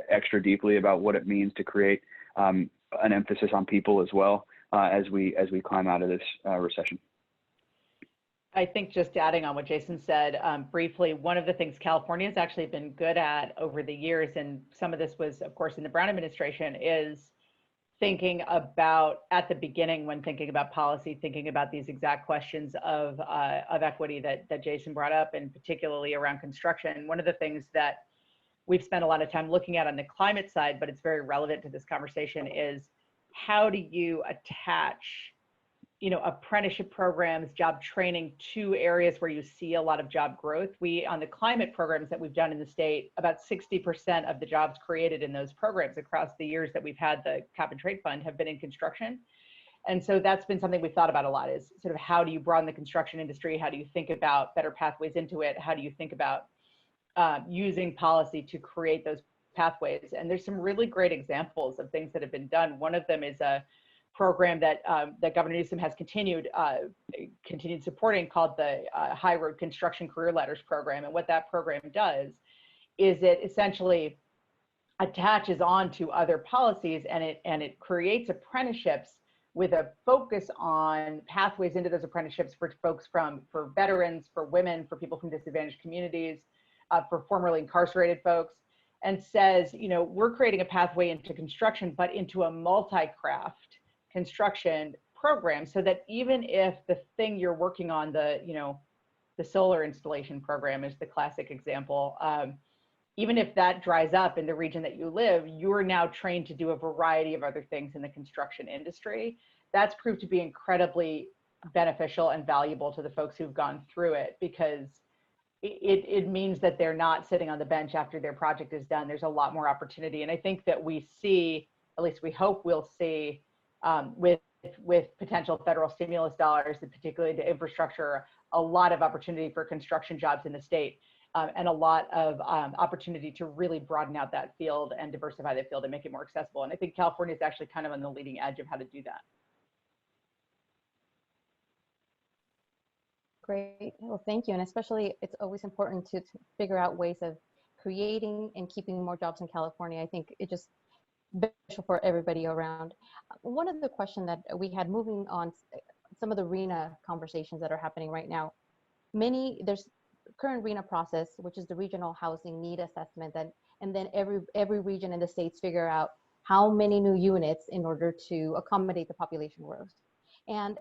extra deeply about what it means to create an emphasis on people as well as we climb out of this recession. I think just adding on what Jason said briefly, one of the things California has actually been good at over the years, and some of this was, of course, in the Brown administration, is thinking about, at the beginning when thinking about policy, thinking about these exact questions of equity that Jason brought up, and particularly around construction. One of the things that we've spent a lot of time looking at on the climate side, but it's very relevant to this conversation, is how do you attach apprenticeship programs, job training to areas where you see a lot of job growth. On the climate programs that we've done in the state, about 60% of the jobs created in those programs across the years that we've had the Cap and Trade Fund have been in construction. And so that's been something we've thought about a lot, is sort of how do you broaden the construction industry? How do you think about better pathways into it? How do you think about using policy to create those pathways? And there's some really great examples of things that have been done. One of them is a program that Governor Newsom has continued supporting, called the High Road Construction Career Ladders Program. And what that program does is it essentially attaches on to other policies, and it creates apprenticeships with a focus on pathways into those apprenticeships for folks for veterans, for women, for people from disadvantaged communities, for formerly incarcerated folks, and says, we're creating a pathway into construction, but into a multi-craft construction program, so that even if the thing you're working on, the solar installation program is the classic example, even if that dries up in the region that you live, you're now trained to do a variety of other things in the construction industry. That's proved to be incredibly beneficial and valuable to the folks who've gone through it, because it means that they're not sitting on the bench after their project is done. There's a lot more opportunity. And I think that we see, at least we hope we'll see, with potential federal stimulus dollars, and particularly to infrastructure, a lot of opportunity for construction jobs in the state, and a lot of opportunity to really broaden out that field and diversify the field and make it more accessible. And I think California is actually kind of on the leading edge of how to do that. Great. Well, thank you. And especially, it's always important to figure out ways of creating and keeping more jobs in California. I think it just beneficial for everybody around. One of the questions that we had, moving on some of the RHNA conversations that are happening right now, there's current RHNA process, which is the regional housing need assessment, and then every region in the states figure out how many new units in order to accommodate the population growth. And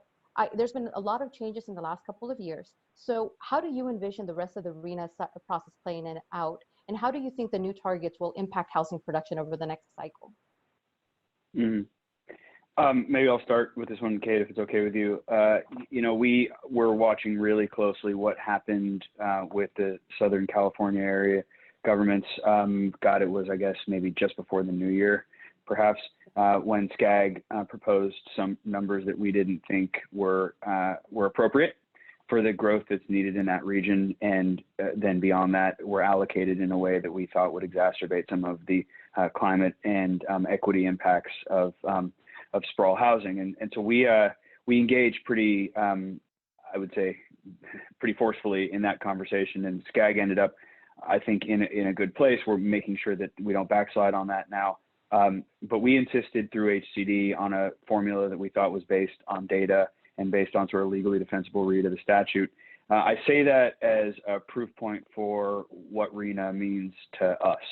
there's been a lot of changes in the last couple of years. So how do you envision the rest of the RHNA process playing it out? And how do you think the new targets will impact housing production over the next cycle? Maybe I'll start with this one, Kate, if it's okay with you. We were watching really closely what happened with the Southern California area governments. It was, I guess, maybe just before the new year, perhaps, when SCAG proposed some numbers that we didn't think were appropriate for the growth that's needed in that region, and then beyond that, were allocated in a way that we thought would exacerbate some of the climate and equity impacts of sprawl housing. And so we engaged pretty, I would say, pretty forcefully in that conversation, and SCAG ended up, I think, in a good place. We're making sure that we don't backslide on that now. But we insisted through HCD on a formula that we thought was based on data and based on sort of legally defensible read of the statute. I say that as a proof point for what RHNA means to us.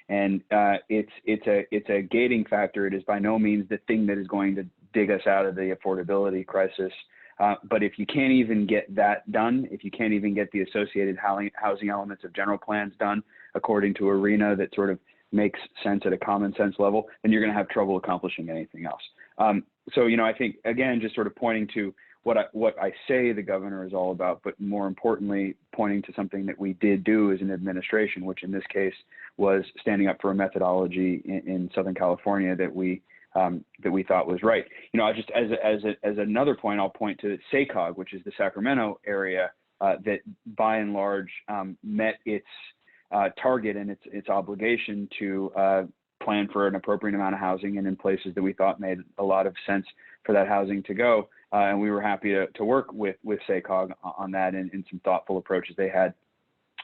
And it's a gating factor. It is by no means the thing that is going to dig us out of the affordability crisis. But if you can't even get that done, if you can't even get the associated housing elements of general plans done according to a RHNA that sort of makes sense at a common sense level, then you're going to have trouble accomplishing anything else. So, I think, again, just sort of pointing to what I say the governor is all about, but more importantly, pointing to something that we did do as an administration, which in this case was standing up for a methodology in Southern California that we that we thought was right. I just as another point, I'll point to SACOG, which is the Sacramento area that by and large met its target and its obligation to plan for an appropriate amount of housing and in places that we thought made a lot of sense for that housing to go. And we were happy to work with SACOG on that and some thoughtful approaches they had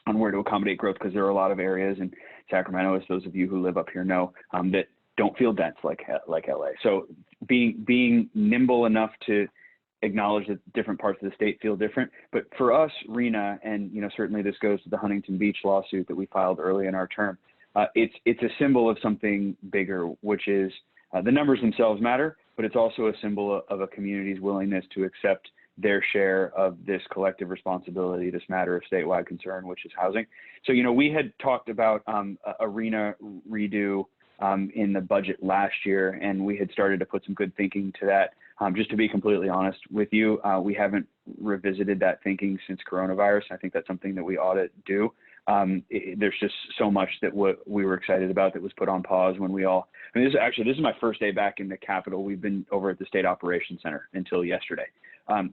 on where to accommodate growth, because there are a lot of areas in Sacramento, as those of you who live up here know, that don't feel dense like LA. So being nimble enough to acknowledge that different parts of the state feel different. But for us, RENA, and certainly this goes to the Huntington Beach lawsuit that we filed early in our term, it's a symbol of something bigger, which is the numbers themselves matter, but it's also a symbol of a community's willingness to accept their share of this collective responsibility, this matter of statewide concern, which is housing. So, we had talked about a RENA redo in the budget last year, and we had started to put some good thinking to that. Just to be completely honest with you, we haven't revisited that thinking since coronavirus. I think that's something that we ought to do. There's just so much that we were excited about that was put on pause when we all, this is my first day back in the Capitol. We've been over at the State Operations Center until yesterday.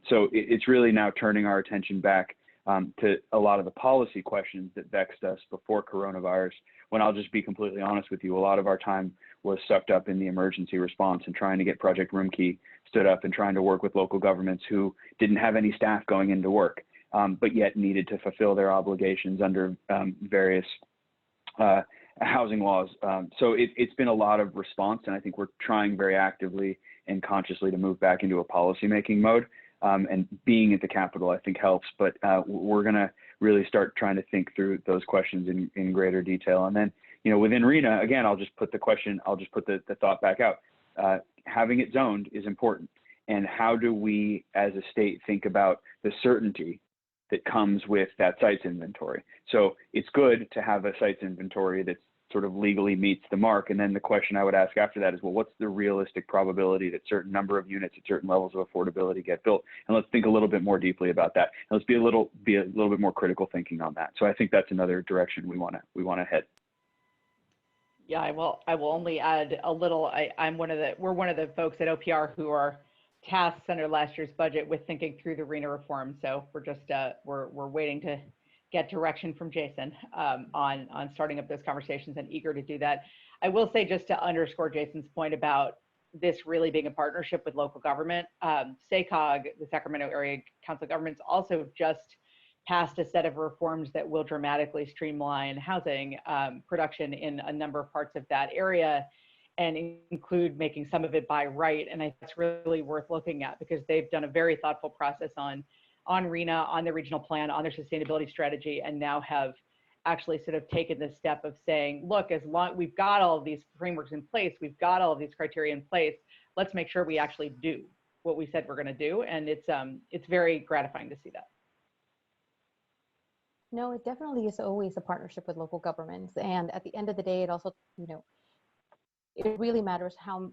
So it's really now turning our attention back to a lot of the policy questions that vexed us before coronavirus, when I'll just be completely honest with you, a lot of our time was sucked up in the emergency response and trying to get Project Roomkey stood up and trying to work with local governments who didn't have any staff going into work, but yet needed to fulfill their obligations under various housing laws. So it's been a lot of response, and I think we're trying very actively and consciously to move back into a policymaking mode. And being at the Capitol, I think, helps, but we're going to really start trying to think through those questions in greater detail. And then, within RENA, again, I'll just put the thought back out. Having it zoned is important. And how do we as a state think about the certainty that comes with that sites inventory? So it's good to have a sites inventory that's sort of legally meets the mark. And then the question I would ask after that is, well, what's the realistic probability that certain number of units at certain levels of affordability get built? And let's think a little bit more deeply about that. And let's be a little bit more critical thinking on that. So I think that's another direction we want to head. Yeah, I will only add a little. We're one of the folks at OPR who are tasked under last year's budget with thinking through the RENA reform. So we're just we're waiting to get direction from Jason on starting up those conversations, and eager to do that. I will say, just to underscore Jason's point about this really being a partnership with local government, SACOG, the Sacramento Area Council of Governments, also just passed a set of reforms that will dramatically streamline housing production in a number of parts of that area, and include making some of it by right. And I think it's really worth looking at, because they've done a very thoughtful process on RENA, on the regional plan, on their sustainability strategy, and now have actually sort of taken this step of saying, look, as long we've got all of these frameworks in place, we've got all of these criteria in place, let's make sure we actually do what we said we're going to do. And it's very gratifying to see that. No, it definitely is always a partnership with local governments. And at the end of the day, it also, it really matters how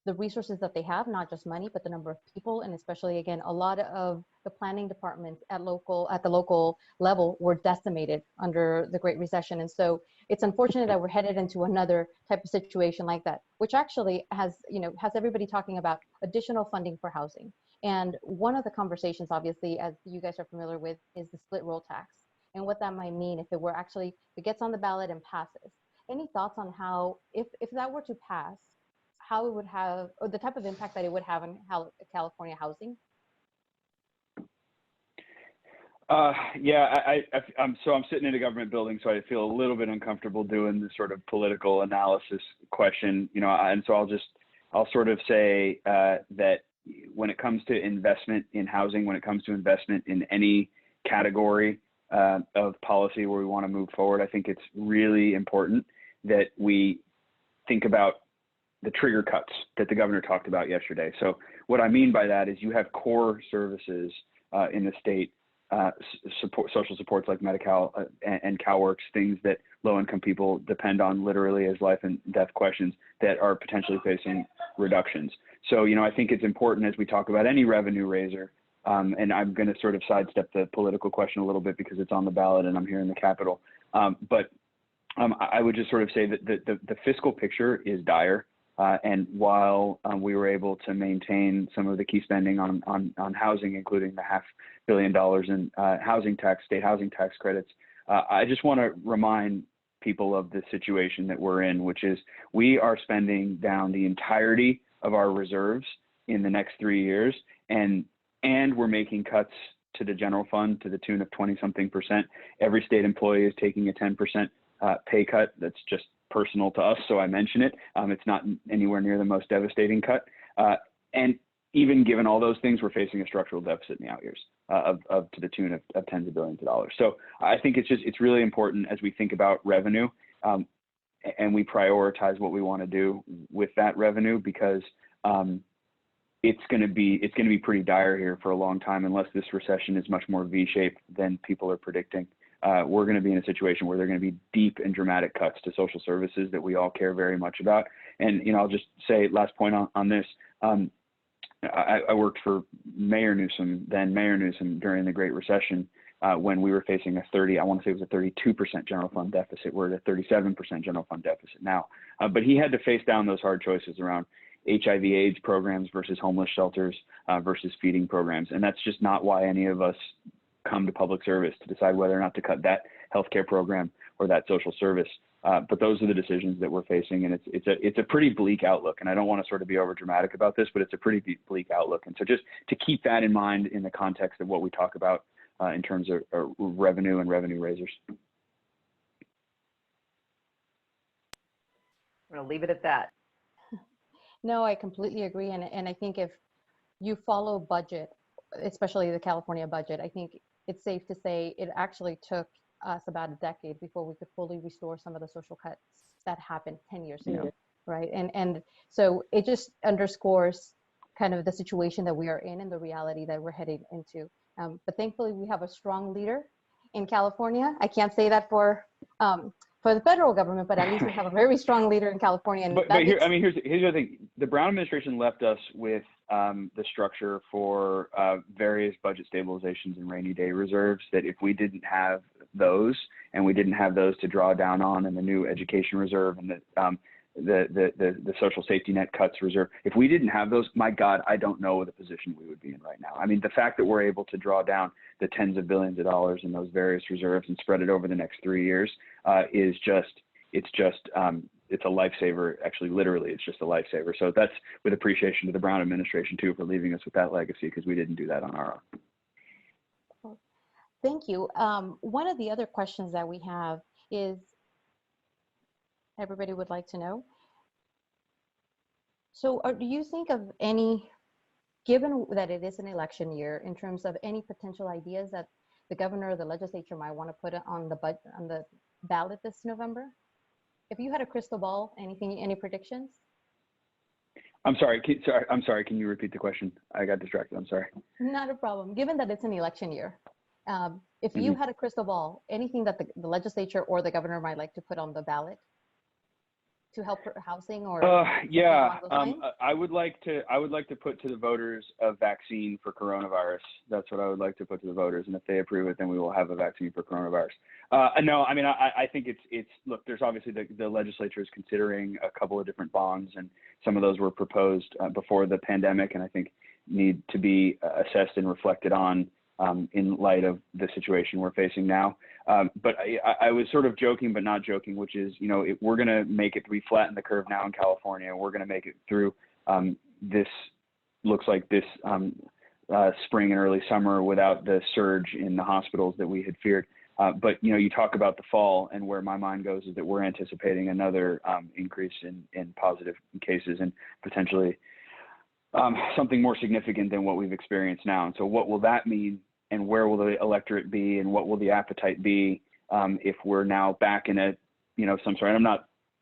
the resources that they have, not just money, but the number of people. And especially, again, a lot of the planning departments at the local level were decimated under the Great Recession. And so it's unfortunate that we're headed into another type of situation like that, which actually has everybody talking about additional funding for housing. And one of the conversations, obviously, as you guys are familiar with, is the split roll tax and what that might mean if it gets on the ballot and passes. Any thoughts on how, if that were to pass, how it would have, or the type of impact that it would have on California housing? Yeah, I'm sitting in a government building, so I feel a little bit uncomfortable doing this sort of political analysis question, and so I'll sort of say that when it comes to investment in housing, when it comes to investment in any category of policy where we want to move forward, I think it's really important that we think about the trigger cuts that the governor talked about yesterday. So what I mean by that is you have core services in the state, social supports like Medi-Cal and CalWORKs, things that low-income people depend on literally as life and death questions, that are potentially facing reductions. So, I think it's important as we talk about any revenue raiser, and I'm going to sort of sidestep the political question a little bit because it's on the ballot and I'm here in the Capitol. But I would just sort of say that the fiscal picture is dire. And while we were able to maintain some of the key spending on housing, including the $500 million in state housing tax credits, I just want to remind people of the situation that we're in, which is we are spending down the entirety of our reserves in the next 3 years, and we're making cuts to the general fund to the tune of 20-something%. Every state employee is taking a 10% pay cut. That's just personal to us, so I mention it. It's not anywhere near the most devastating cut. And even given all those things, we're facing a structural deficit in the out years of to the tune of tens of billions of dollars. So I think it's really important as we think about revenue, and we prioritize what we want to do with that revenue, because it's going to be pretty dire here for a long time unless this recession is much more V-shaped than people are predicting. We're going to be in a situation where there are going to be deep and dramatic cuts to social services that we all care very much about. And I'll just say last point on this. I worked for Mayor Newsom during the Great Recession, when we were facing I want to say it was a 32% general fund deficit. We're at a 37% general fund deficit now. But he had to face down those hard choices around HIV/AIDS programs versus homeless shelters versus feeding programs. And that's just not why any of us come to public service, to decide whether or not to cut that healthcare program or that social service. But those are the decisions that we're facing, and it's a pretty bleak outlook. And I don't want to sort of be over dramatic about this, but it's a pretty bleak outlook. And so just to keep that in mind in the context of what we talk about in terms of revenue and revenue raisers. I'm going to leave it at that. No, I completely agree. And I think if you follow budget, especially the California budget, I think it's safe to say it actually took us about a decade before we could fully restore some of the social cuts that happened 10 years ago, right? And so it just underscores kind of the situation that we are in and the reality that we're heading into. But thankfully, we have a strong leader in California. I can't say that for the federal government, but at least we have a very strong leader in California. And here's the thing. The Brown administration left us with the structure for various budget stabilizations and rainy day reserves, that if we didn't have those, and we didn't have those to draw down on, and the new education reserve and the social safety net cuts reserve, if we didn't have those, my God, I don't know the position we would be in right now. I mean, the fact that we're able to draw down the tens of billions of dollars in those various reserves and spread it over the next 3 years it's a lifesaver. Actually, literally, it's just a lifesaver. So that's with appreciation to the Brown administration too for leaving us with that legacy, because we didn't do that on our own. Thank you. One of the other questions that we have is, everybody would like to know. So do you think of any, given that it is an election year, in terms of any potential ideas that the governor or the legislature might want to put on the ballot this November? If you had a crystal ball, any predictions? I'm sorry. Can you repeat the question? I got distracted. I'm sorry. Not a problem. Given that it's an election year, if you had a crystal ball, anything that the legislature or the governor might like to put on the ballot to help housing or? I would like to put to the voters a vaccine for coronavirus. That's what I would like to put to the voters, and if they approve it, then we will have a vaccine for coronavirus. No, I mean, I think it's look, there's obviously the legislature is considering a couple of different bonds, and some of those were proposed before the pandemic, and I think need to be assessed and reflected on in light of the situation we're facing now. But I was sort of joking, but not joking, which is, we're going to make it, we flatten the curve now in California. We're going to make it through this, looks like this spring and early summer without the surge in the hospitals that we had feared. But, you talk about the fall, and where my mind goes is that we're anticipating another increase in positive cases, and potentially something more significant than what we've experienced now. And so what will that mean, and where will the electorate be, and what will the appetite be if we're now back in a, some sort, and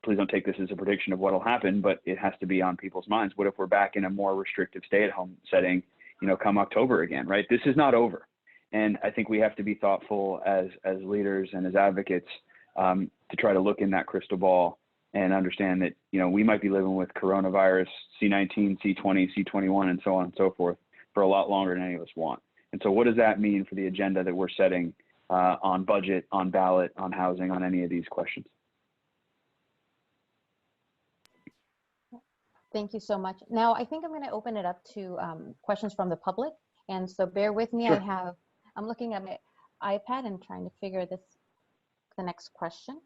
please don't take this as a prediction of what will happen, but it has to be on people's minds. What if we're back in a more restrictive stay-at-home setting, come October again, right? This is not over. And I think we have to be thoughtful as leaders and as advocates to try to look in that crystal ball and understand that, we might be living with coronavirus, C19, C20, C21, and so on and so forth for a lot longer than any of us want. And so what does that mean for the agenda that we're setting on budget, on ballot, on housing, on any of these questions? Thank you so much. Now, I think I'm going to open it up to questions from the public. And so bear with me. Sure. I'm looking at my iPad and trying to figure the next question.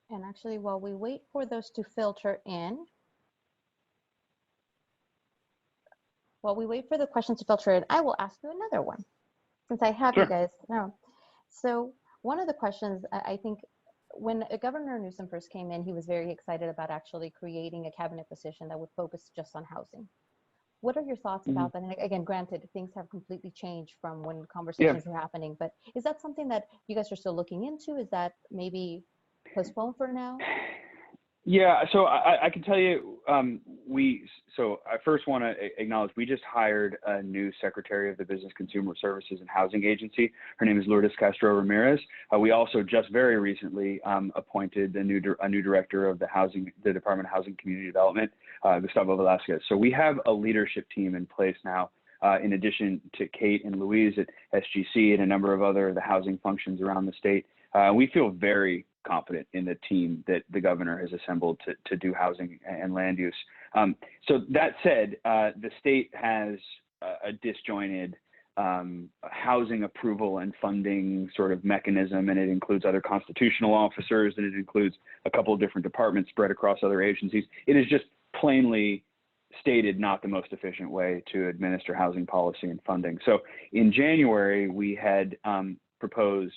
And actually, while we wait for those to filter in, while we wait for the questions to filter in, I will ask you another one, since I have Sure. you guys now. So one of the questions, I think, when Governor Newsom first came in, he was very excited about actually creating a cabinet position that would focus just on housing. What are your thoughts about that? And again, granted, things have completely changed from when conversations were happening, but is that something that you guys are still looking into? Is that maybe postponed for now? Yeah, so I can tell you, so I first want to acknowledge we just hired a new secretary of the Business Consumer Services and Housing Agency. Her name is Lourdes Castro Ramirez. We also just very recently appointed a new director of the Department of Housing Community Development, Gustavo Velasquez. So we have a leadership team in place now, in addition to Kate and Louise at SGC and a number of other the housing functions around the state. We feel very confident in the team that the governor has assembled to do housing and land use. So that said, the state has a disjointed housing approval and funding sort of mechanism, and it includes other constitutional officers, and it includes a couple of different departments spread across other agencies. It is just plainly stated not the most efficient way to administer housing policy and funding. So in January, we had proposed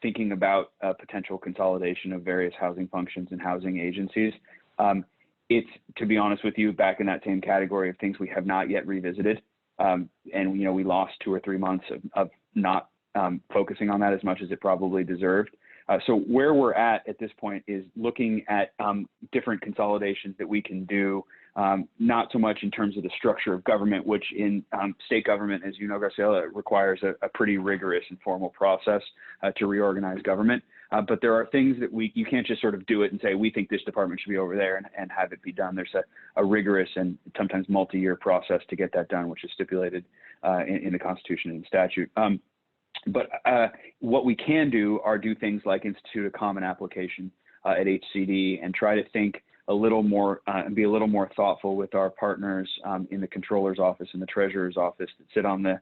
thinking about a potential consolidation of various housing functions and housing agencies. It's, to be honest with you, back in that same category of things we have not yet revisited. And, we lost 2 or 3 months of not focusing on that as much as it probably deserved. So where we're at this point is looking at different consolidations that we can do, not so much in terms of the structure of government, which in state government, as you know, Graciela, requires a pretty rigorous and formal process to reorganize government. But there are things that you can't just sort of do it and say, we think this department should be over there and have it be done. There's a rigorous and sometimes multi-year process to get that done, which is stipulated in the Constitution and statute. But what we can do are do things like institute a common application at HCD and try to think a little more and be a little more thoughtful with our partners in the controller's office and the treasurer's office that sit on the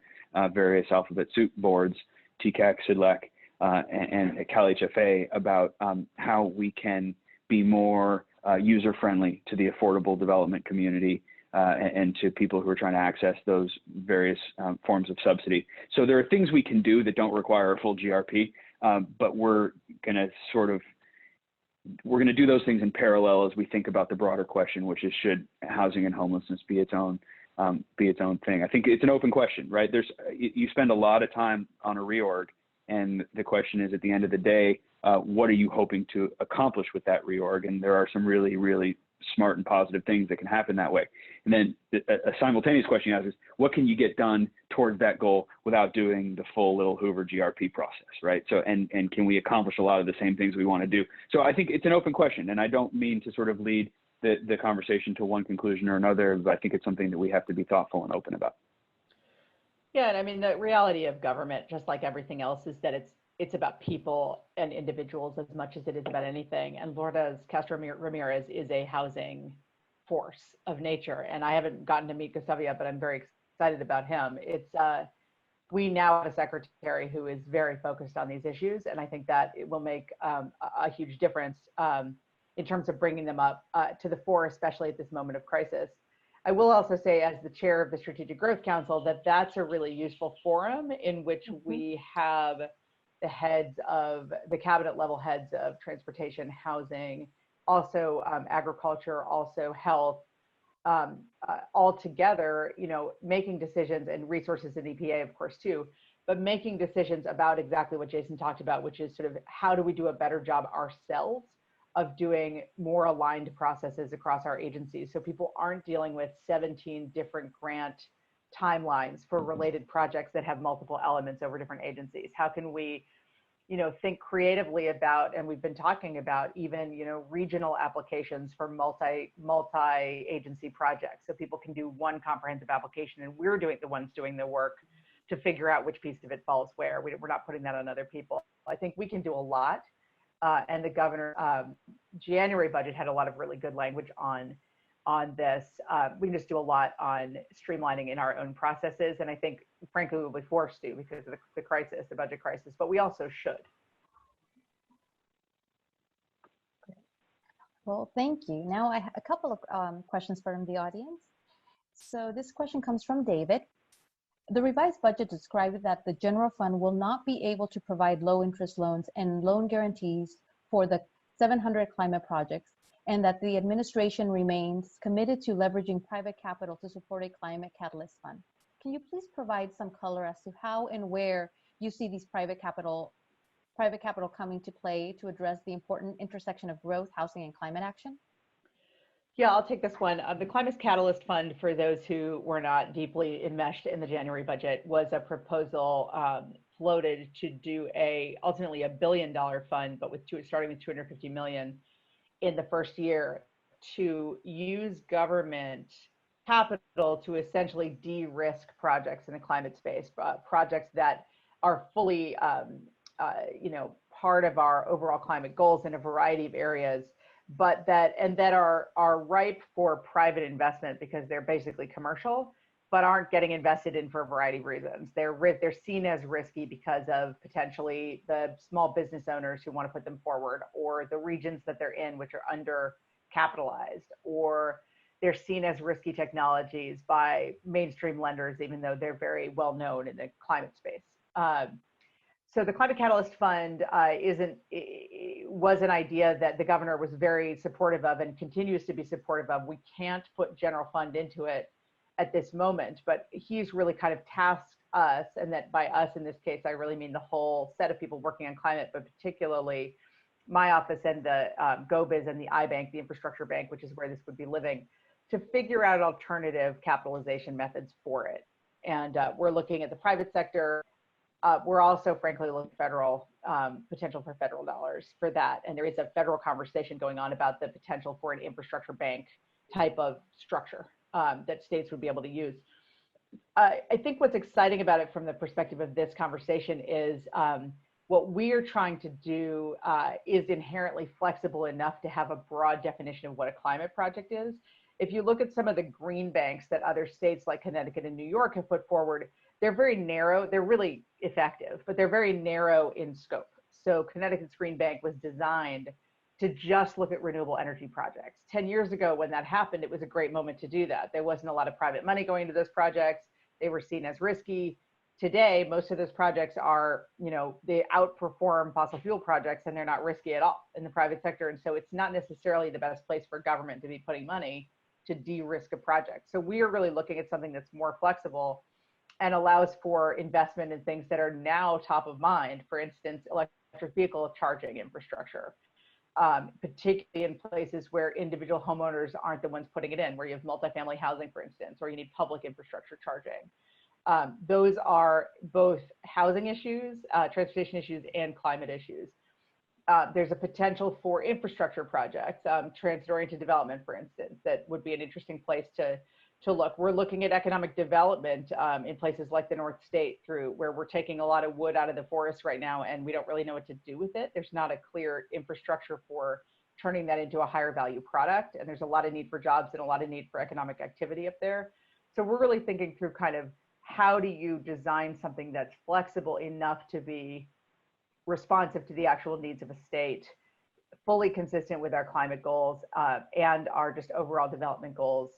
various alphabet soup boards, TCAC, CIDLAC, and CalHFA, about how we can be more user-friendly to the affordable development community and to people who are trying to access those various forms of subsidy. So there are things we can do that don't require a full GRP, but we're going to do those things in parallel as we think about the broader question, which is, should housing and homelessness be its own thing? I think it's an open question, right? You spend a lot of time on a reorg, and the question is, at the end of the day, what are you hoping to accomplish with that reorg? And there are some really, really smart and positive things that can happen that way. And then a simultaneous question you ask is, what can you get done towards that goal without doing the full little Hoover GRP process, right? So, and can we accomplish a lot of the same things we want to do? So I think it's an open question, and I don't mean to sort of lead the conversation to one conclusion or another, but I think it's something that we have to be thoughtful and open about. Yeah, and I mean, the reality of government, just like everything else, is that it's about people and individuals as much as it is about anything. And Lourdes Castro Ramirez is a housing force of nature. And I haven't gotten to meet Gustavo yet, but I'm very excited about him. We now have a secretary who is very focused on these issues. And I think that it will make a huge difference in terms of bringing them up to the fore, especially at this moment of crisis. I will also say, as the chair of the Strategic Growth Council, that that's a really useful forum in which we have the cabinet level heads of transportation, housing, also agriculture, also health, all together, making decisions, and resources in EPA, of course, too, but making decisions about exactly what Jason talked about, which is sort of how do we do a better job ourselves of doing more aligned processes across our agencies, so people aren't dealing with 17 different grant timelines for related projects that have multiple elements over different agencies. How can we, think creatively about, and we've been talking about even, regional applications for multi-agency projects, so people can do one comprehensive application, and we're the ones doing the work to figure out which piece of it falls where. We're not putting that on other people. I think we can do a lot. And the governor January budget had a lot of really good language on this. We can just do a lot on streamlining in our own processes, and I think, frankly, we'll be forced to because of the crisis, the budget crisis. But we also should. Well, thank you. Now I have a couple of questions from the audience. So this question comes from David. The revised budget described that the general fund will not be able to provide low interest loans and loan guarantees for the 700 climate projects, and that the administration remains committed to leveraging private capital to support a climate catalyst fund. Can you please provide some color as to how and where you see these private capital coming to play to address the important intersection of growth, housing, and climate action? Yeah, I'll take this one. The Climate Catalyst Fund, for those who were not deeply enmeshed in the January budget, was a proposal floated to do ultimately $1 billion fund, but starting with 250 million in the first year, to use government capital to essentially de-risk projects in the climate space, projects that are fully, part of our overall climate goals in a variety of areas, but that are ripe for private investment because they're basically commercial, but aren't getting invested in for a variety of reasons. They're seen as risky because of potentially the small business owners who want to put them forward, or the regions that they're in, which are under capitalized, or they're seen as risky technologies by mainstream lenders, even though they're very well known in the climate space. So the Climate Catalyst Fund was an idea that the governor was very supportive of and continues to be supportive of. We can't put general fund into it at this moment, but he's really kind of tasked us, and that by us in this case, I really mean the whole set of people working on climate, but particularly my office and the GoBiz and the iBank, the infrastructure bank, which is where this would be living, to figure out alternative capitalization methods for it. And we're looking at the private sector. We're also, frankly, looking at federal potential for federal dollars for that. And there is a federal conversation going on about the potential for an infrastructure bank type of structure that states would be able to use. I think what's exciting about it from the perspective of this conversation is what we're trying to do is inherently flexible enough to have a broad definition of what a climate project is. If you look at some of the green banks that other states like Connecticut and New York have put forward, they're very narrow. They're really effective, but they're very narrow in scope. So Connecticut's Green Bank was designed to just look at renewable energy projects. 10 years ago, when that happened, it was a great moment to do that. There wasn't a lot of private money going to those projects. They were seen as risky. Today, most of those projects are, they outperform fossil fuel projects, and they're not risky at all in the private sector. And so it's not necessarily the best place for government to be putting money to de-risk a project. So we are really looking at something that's more flexible and allows for investment in things that are now top of mind. For instance, electric vehicle charging infrastructure, particularly in places where individual homeowners aren't the ones putting it in, where you have multifamily housing, for instance, or you need public infrastructure charging. Those are both housing issues, transportation issues, and climate issues. There's a potential for infrastructure projects, transit-oriented development, for instance, that would be an interesting place to look. We're looking at economic development in places like the North State, where we're taking a lot of wood out of the forest right now, and we don't really know what to do with it. There's not a clear infrastructure for turning that into a higher value product, and there's a lot of need for jobs and a lot of need for economic activity up there. So we're really thinking through kind of how do you design something that's flexible enough to be responsive to the actual needs of a state, fully consistent with our climate goals and our just overall development goals,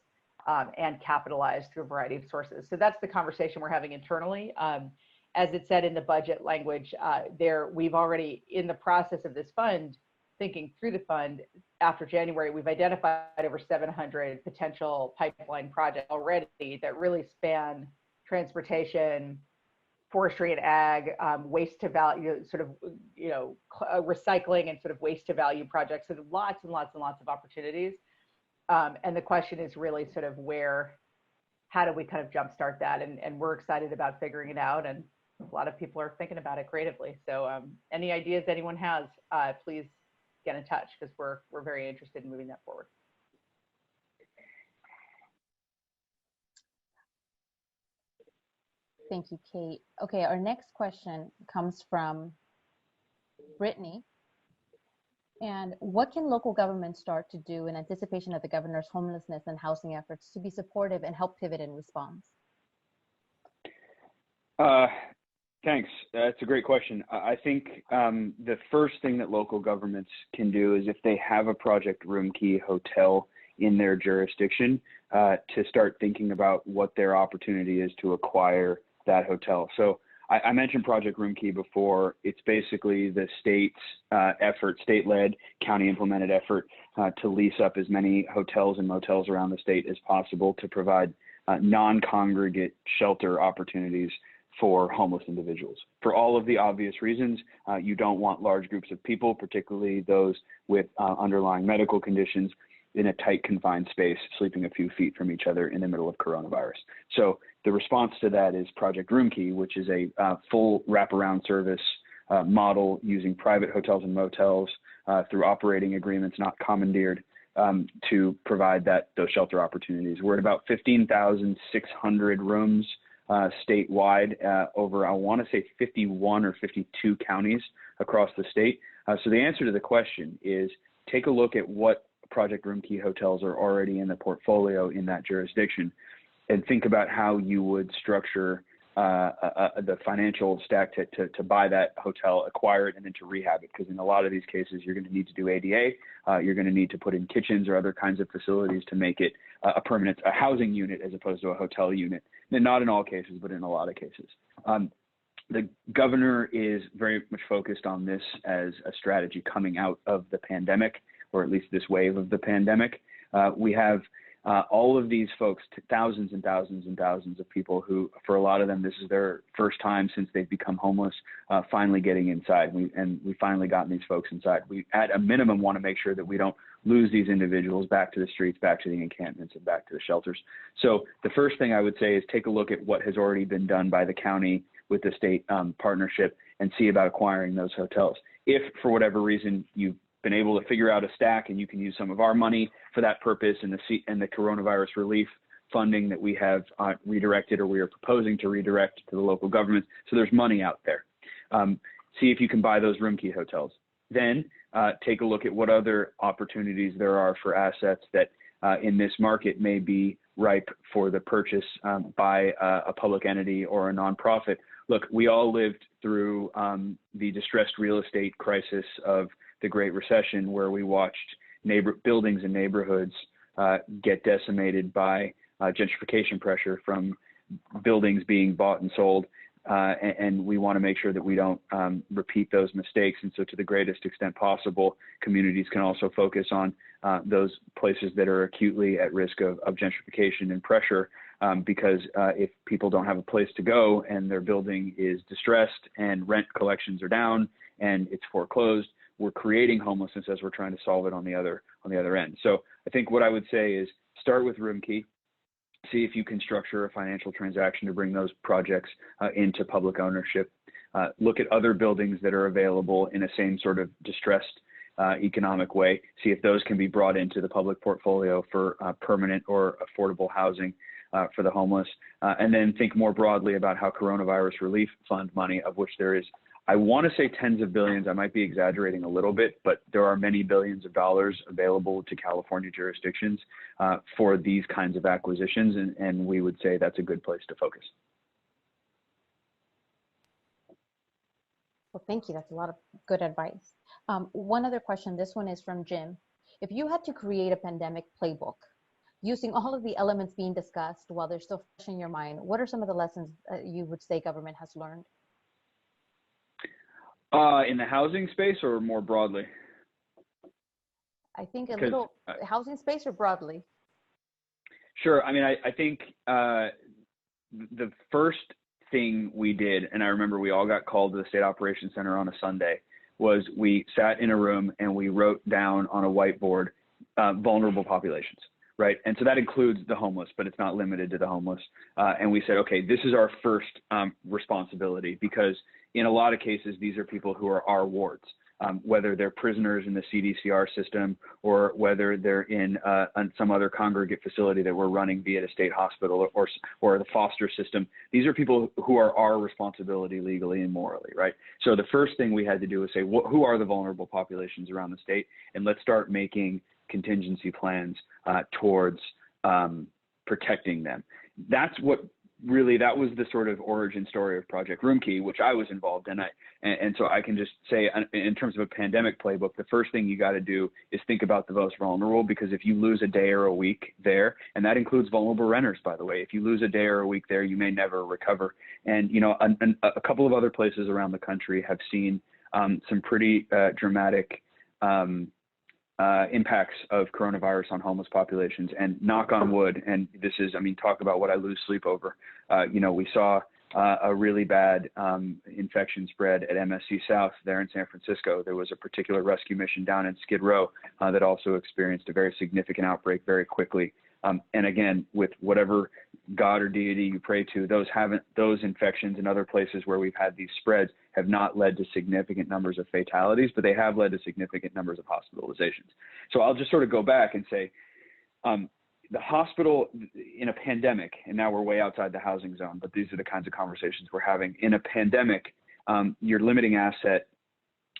and capitalized through a variety of sources. So that's the conversation we're having internally. As it said in the budget language, we've already, in the process of this fund, thinking through the fund, after January, we've identified over 700 potential pipeline projects already that really span transportation, forestry and ag, waste to value, recycling and sort of waste to value projects. So lots and lots and lots of opportunities. And the question is really sort of how do we kind of jumpstart that? And we're excited about figuring it out. And a lot of people are thinking about it creatively. So any ideas anyone has, please get in touch, because we're very interested in moving that forward. Thank you, Kate. Okay, our next question comes from Brittany. And what can local governments start to do in anticipation of the governor's homelessness and housing efforts to be supportive and help pivot in response? Thanks. That's a great question. I think the first thing that local governments can do is if they have a Project Roomkey hotel in their jurisdiction, to start thinking about what their opportunity is to acquire that hotel. So I mentioned Project Roomkey before. It's basically the state's effort, state-led, county-implemented effort to lease up as many hotels and motels around the state as possible to provide non-congregate shelter opportunities for homeless individuals. For all of the obvious reasons, you don't want large groups of people, particularly those with underlying medical conditions, in a tight, confined space, sleeping a few feet from each other in the middle of coronavirus. So the response to that is Project Roomkey, which is a full wraparound service model using private hotels and motels through operating agreements, not commandeered, to provide those shelter opportunities. We're at about 15,600 rooms statewide over, I want to say 51 or 52 counties across the state. So the answer to the question is take a look at what Project Roomkey hotels are already in the portfolio in that jurisdiction and think about how you would structure the financial stack to buy that hotel, acquire it, and then to rehab it. Because in a lot of these cases, you're going to need to do ADA. You're going to need to put in kitchens or other kinds of facilities to make it a permanent housing unit as opposed to a hotel unit. And not in all cases, but in a lot of cases. The governor is very much focused on this as a strategy coming out of the pandemic, or at least this wave of the pandemic. We have all of these folks, thousands and thousands and thousands of people who, for a lot of them, this is their first time since they've become homeless, finally getting inside. We finally gotten these folks inside. We, at a minimum, want to make sure that we don't lose these individuals back to the streets, back to the encampments, and back to the shelters. So the first thing I would say is take a look at what has already been done by the county with the state partnership and see about acquiring those hotels. If, for whatever reason, you've been able to figure out a stack and you can use some of our money for that purpose and the coronavirus relief funding that we have redirected, or we are proposing to redirect to the local governments. So there's money out there. See if you can buy those Roomkey hotels. Then take a look at what other opportunities there are for assets that in this market may be ripe for the purchase by a public entity or a nonprofit. Look, we all lived through the distressed real estate crisis of the Great Recession, where we watched buildings and neighborhoods get decimated by gentrification pressure from buildings being bought and sold. And we want to make sure that we don't repeat those mistakes. And so to the greatest extent possible, communities can also focus on those places that are acutely at risk of gentrification and pressure, because if people don't have a place to go and their building is distressed and rent collections are down and it's foreclosed, we're creating homelessness as we're trying to solve it on the other end. So I think what I would say is start with Roomkey. See if you can structure a financial transaction to bring those projects into public ownership. Look at other buildings that are available in a same sort of distressed economic way. See if those can be brought into the public portfolio for permanent or affordable housing for the homeless. And then think more broadly about how coronavirus relief fund money, of which there is, I want to say tens of billions. I might be exaggerating a little bit, but there are many billions of dollars available to California jurisdictions for these kinds of acquisitions, and we would say that's a good place to focus. Well, thank you. That's a lot of good advice. One other question. This one is from Jim. If you had to create a pandemic playbook using all of the elements being discussed while they're still fresh in your mind, what are some of the lessons you would say government has learned? In the housing space or more broadly? I think a little housing space or broadly? Sure. I mean, I think the first thing we did, and I remember we all got called to the State Operations Center on a Sunday, was we sat in a room and we wrote down on a whiteboard vulnerable populations, right? And so that includes the homeless, but it's not limited to the homeless. And we said, okay, this is our first responsibility, because in a lot of cases, these are people who are our wards. whether they're prisoners in the CDCR system or whether they're in some other congregate facility that we're running via the state hospital or the foster system. These are people who are our responsibility legally and morally, right? So the first thing we had to do was say, who are the vulnerable populations around the state? And let's start making contingency plans towards protecting them. That's what really, that was the sort of origin story of Project Roomkey, which I was involved in. And so I can just say, in terms of a pandemic playbook, the first thing you got to do is think about the most vulnerable, because if you lose a day or a week there, and that includes vulnerable renters, by the way, if you lose a day or a week there, you may never recover. And, you know, a couple of other places around the country have seen some pretty dramatic impacts of coronavirus on homeless populations, and knock on wood. And this is, I mean, talk about what I lose sleep over. You know, we saw a really bad infection spread at MSC South there in San Francisco. There was a particular rescue mission down in Skid Row that also experienced a very significant outbreak very quickly. And again, with whatever God or deity you pray to, those infections in other places where we've had these spreads have not led to significant numbers of fatalities, but they have led to significant numbers of hospitalizations. So I'll just sort of go back and say, the hospital in a pandemic, and now we're way outside the housing zone, but these are the kinds of conversations we're having. In a pandemic, your limiting asset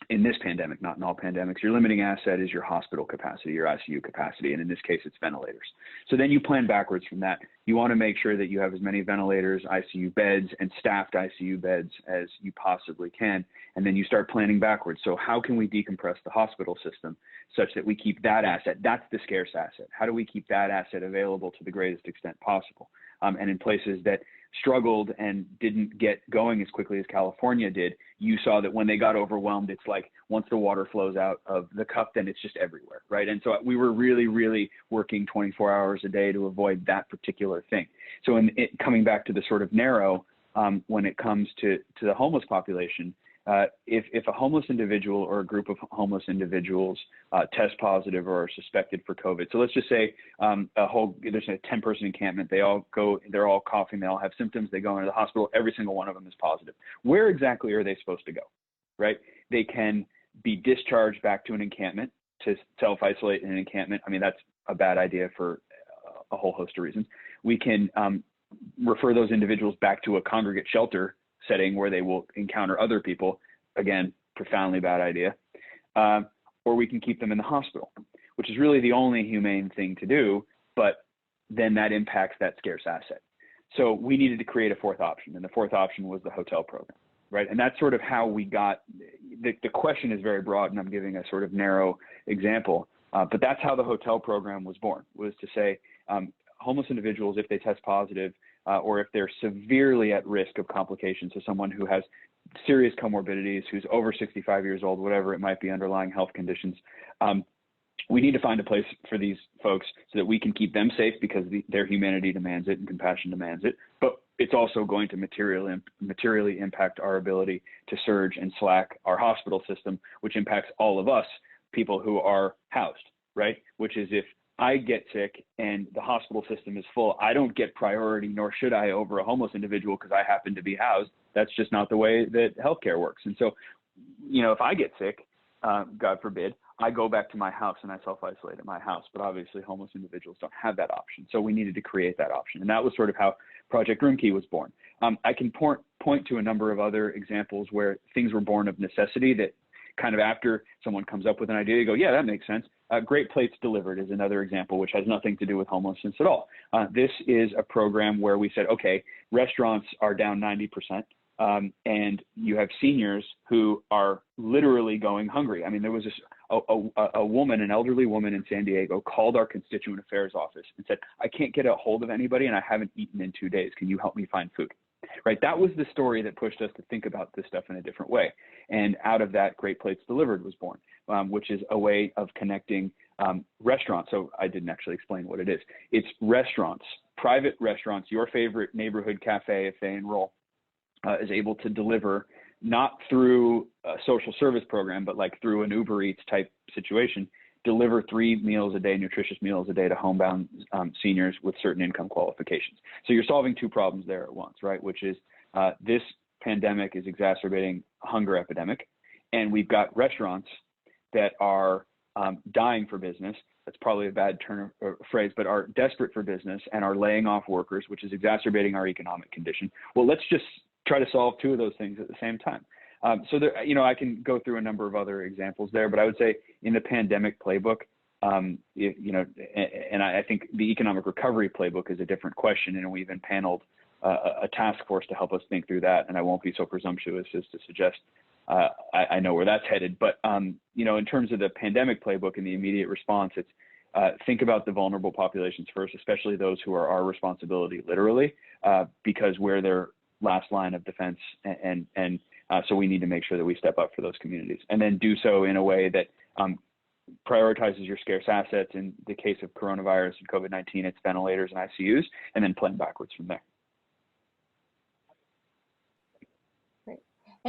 in this pandemic, not in all pandemics, your limiting asset is your hospital capacity, your ICU capacity, and in this case, it's ventilators. So then you plan backwards from that. You want to make sure that you have as many ventilators, ICU beds, and staffed ICU beds as you possibly can, and then you start planning backwards. So how can we decompress the hospital system such that we keep that asset? That's the scarce asset. How do we keep that asset available to the greatest extent possible? And in places that struggled and didn't get going as quickly as California did, you saw that when they got overwhelmed, it's like once the water flows out of the cup, then it's just everywhere, right? And so we were really, really working 24 hours a day to avoid that particular thing. So coming back to the sort of narrow, when it comes to the homeless population, if a homeless individual or a group of homeless individuals test positive or are suspected for COVID, so let's just say there's a 10-person encampment, they're all coughing, they all have symptoms, they go into the hospital, every single one of them is positive. Where exactly are they supposed to go, right? They can be discharged back to an encampment to self-isolate in an encampment. I mean, that's a bad idea for a whole host of reasons. We can refer those individuals back to a congregate shelter setting where they will encounter other people. Again, profoundly bad idea. Or we can keep them in the hospital, which is really the only humane thing to do, but then that impacts that scarce asset. So we needed to create a fourth option, and the fourth option was the hotel program, right? And that's sort of how we got, the question is very broad, and I'm giving a sort of narrow example, but that's how the hotel program was born, was to say homeless individuals, if they test positive, or if they're severely at risk of complications, so someone who has serious comorbidities, who's over 65 years old, whatever it might be, underlying health conditions, we need to find a place for these folks so that we can keep them safe because their humanity demands it and compassion demands it. But it's also going to materially impact our ability to surge and slack our hospital system, which impacts all of us, people who are housed, right? Which is, if I get sick and the hospital system is full, I don't get priority, nor should I, over a homeless individual because I happen to be housed. That's just not the way that healthcare works. And so, you know, if I get sick, God forbid, I go back to my house and I self-isolate at my house. But obviously homeless individuals don't have that option. So we needed to create that option. And that was sort of how Project Roomkey was born. I can point to a number of other examples where things were born of necessity, that kind of after someone comes up with an idea, you go, yeah, that makes sense. Great Plates Delivered is another example, which has nothing to do with homelessness at all. This is a program where we said, okay, restaurants are down 90%, and you have seniors who are literally going hungry. I mean, there was a woman, an elderly woman in San Diego, called our constituent affairs office and said, I can't get a hold of anybody and I haven't eaten in 2 days. Can you help me find food? Right. That was the story that pushed us to think about this stuff in a different way. And out of that, Great Plates Delivered was born, which is a way of connecting restaurants. So I didn't actually explain what it is. It's restaurants, private restaurants, your favorite neighborhood cafe, if they enroll, is able to deliver, not through a social service program, but like through an Uber Eats type situation, deliver 3 meals a day, nutritious meals a day to homebound seniors with certain income qualifications. So you're solving 2 problems there at once, right? Which is this pandemic is exacerbating a hunger epidemic, and we've got restaurants that are dying for business. That's probably a bad turn or phrase, but are desperate for business and are laying off workers, which is exacerbating our economic condition. Well, let's just try to solve two of those things at the same time. So there, I can go through a number of other examples there, but I would say in the pandemic playbook, and I think the economic recovery playbook is a different question, and we even paneled a task force to help us think through that. And I won't be so presumptuous as to suggest I know where that's headed. But in terms of the pandemic playbook and the immediate response, it's think about the vulnerable populations first, especially those who are our responsibility, literally, because we're their last line of defense, and so we need to make sure that we step up for those communities, and then do so in a way that prioritizes your scarce assets. In the case of coronavirus and COVID-19, it's ventilators and ICUs, and then plan backwards from there. Great.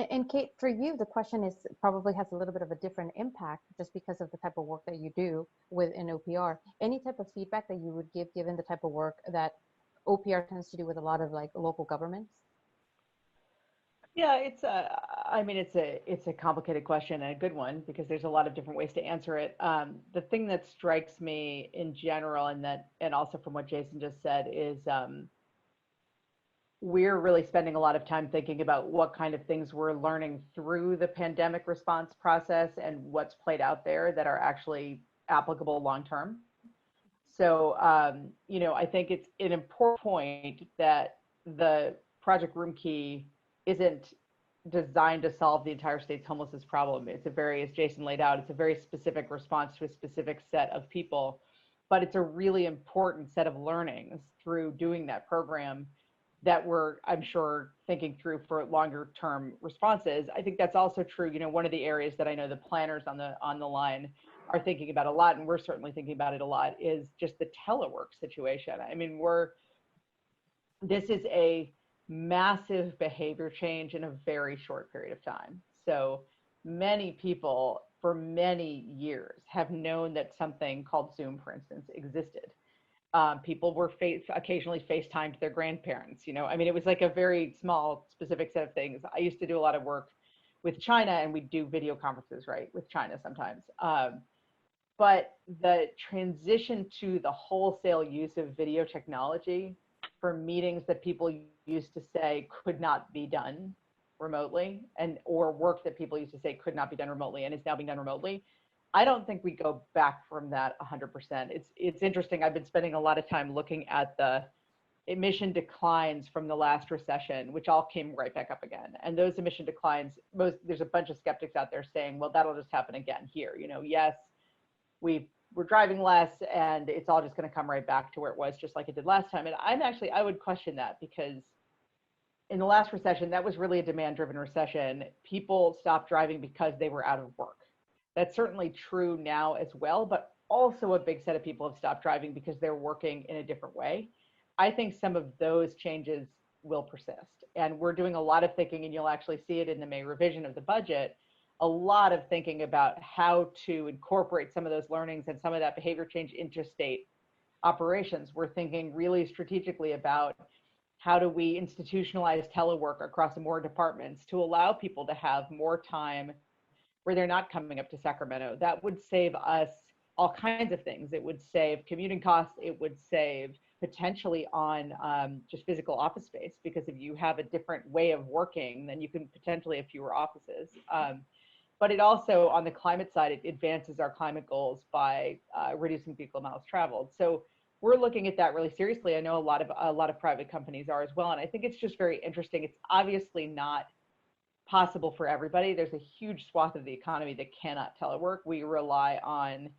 And Kate, for you, the question is probably has a little bit of a different impact just because of the type of work that you do within OPR. Any type of feedback that you would give given the type of work that OPR tends to do with a lot of like local governments? Yeah, it's a complicated question and a good one because there's a lot of different ways to answer it. The thing that strikes me in general, and also from what Jason just said, is we're really spending a lot of time thinking about what kind of things we're learning through the pandemic response process and what's played out there that are actually applicable long term. So, I think it's an important point that the Project Room Key isn't designed to solve the entire state's homelessness problem. It's as Jason laid out, it's a very specific response to a specific set of people, but it's a really important set of learnings through doing that program that we're, I'm sure, thinking through for longer term responses. I think that's also true. One of the areas that I know the planners on the line are thinking about a lot, and we're certainly thinking about it a lot, is just the telework situation. I mean, this is a massive behavior change in a very short period of time. So many people for many years have known that something called Zoom, for instance, existed. People were occasionally FaceTimed their grandparents. It was like a very small, specific set of things. I used to do a lot of work with China, and we'd do video conferences, right, with China sometimes. But the transition to the wholesale use of video technology for meetings that people used to say could not be done remotely, or work that people used to say could not be done remotely and is now being done remotely, I don't think we go back from that 100%. It's interesting. I've been spending a lot of time looking at the emission declines from the last recession, which all came right back up again. And those emission declines, there's a bunch of skeptics out there saying, well, that'll just happen again here. Yes, we're driving less and it's all just going to come right back to where it was, just like it did last time. And I would question that, because in the last recession, that was really a demand-driven recession. People stopped driving because they were out of work. That's certainly true now as well, but also a big set of people have stopped driving because they're working in a different way. I think some of those changes will persist. And we're doing a lot of thinking, and you'll actually see it in the May revision of the budget, a lot of thinking about how to incorporate some of those learnings and some of that behavior change into state operations. We're thinking really strategically about how do we institutionalize telework across more departments to allow people to have more time where they're not coming up to Sacramento. That would save us all kinds of things. It would save commuting costs. It would save potentially on just physical office space, because if you have a different way of working, then you can potentially have fewer offices. But it also, on the climate side, it advances our climate goals by reducing vehicle miles traveled. So we're looking at that really seriously. I know a lot of private companies are as well, and I think it's just very interesting. It's obviously not possible for everybody. There's a huge swath of the economy that cannot telework. We rely on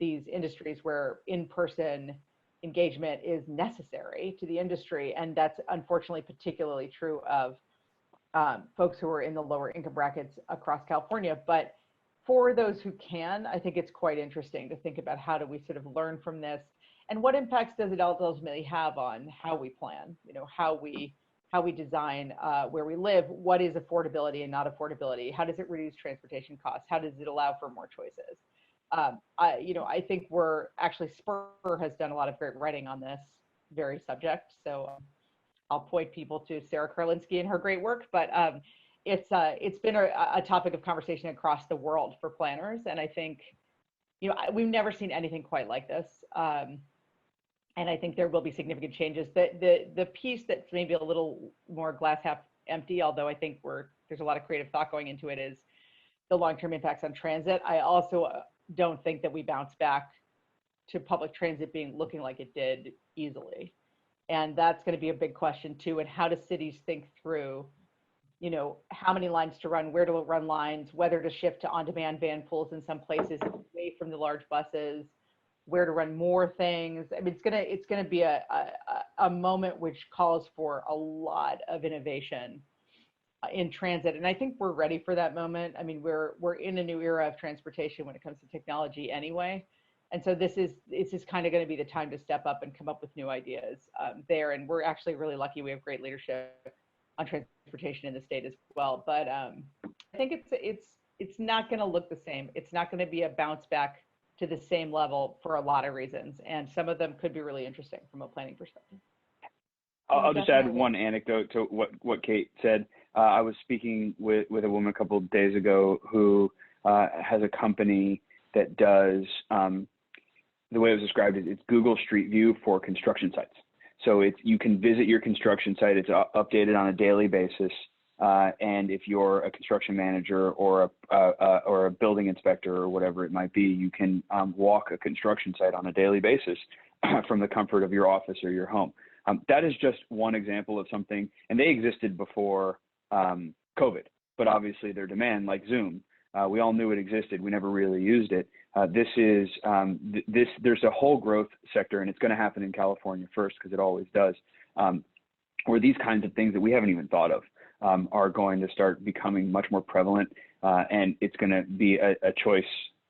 these industries where in-person engagement is necessary to the industry, and that's unfortunately particularly true of folks who are in the lower income brackets across California. But for those who can, I think it's quite interesting to think about how do we sort of learn from this, and what impacts does it ultimately have on how we plan, how we design where we live. What is affordability and not affordability? How does it reduce transportation costs? How does it allow for more choices? I think we're actually, Spur has done a lot of great writing on this very subject. So I'll point people to Sarah Karlinski and her great work. But it's been a topic of conversation across the world for planners, and I think, we've never seen anything quite like this. And I think there will be significant changes. The piece that's maybe a little more glass half empty, although I think there's a lot of creative thought going into it, is the long-term impacts on transit. I also don't think that we bounce back to public transit looking like it did easily. And that's going to be a big question too. And how do cities think through, how many lines to run, where to run lines, whether to shift to on-demand van pools in some places away from the large buses, where to run more things. I mean, it's gonna be a moment which calls for a lot of innovation in transit, and I think we're ready for that moment. I mean, we're in a new era of transportation when it comes to technology anyway, and so this is kind of going to be the time to step up and come up with new ideas there. And we're actually really lucky; we have great leadership on transportation in the state as well. But I think it's not going to look the same. It's not going to be a bounce back to the same level for a lot of reasons, and some of them could be really interesting from a planning perspective. I'll just add one anecdote to what Kate said. I was speaking with a woman a couple of days ago who has a company that does, the way it was described is it's Google Street View for construction sites. So you can visit your construction site. It's updated on a daily basis. And if you're a construction manager or a building inspector or whatever it might be, you can walk a construction site on a daily basis from the comfort of your office or your home. That is just one example of something, and they existed before COVID, but obviously their demand, like Zoom, we all knew it existed. We never really used it. There's a whole growth sector, and it's going to happen in California first because it always does, where these kinds of things that we haven't even thought of are going to start becoming much more prevalent, and it's going to be a choice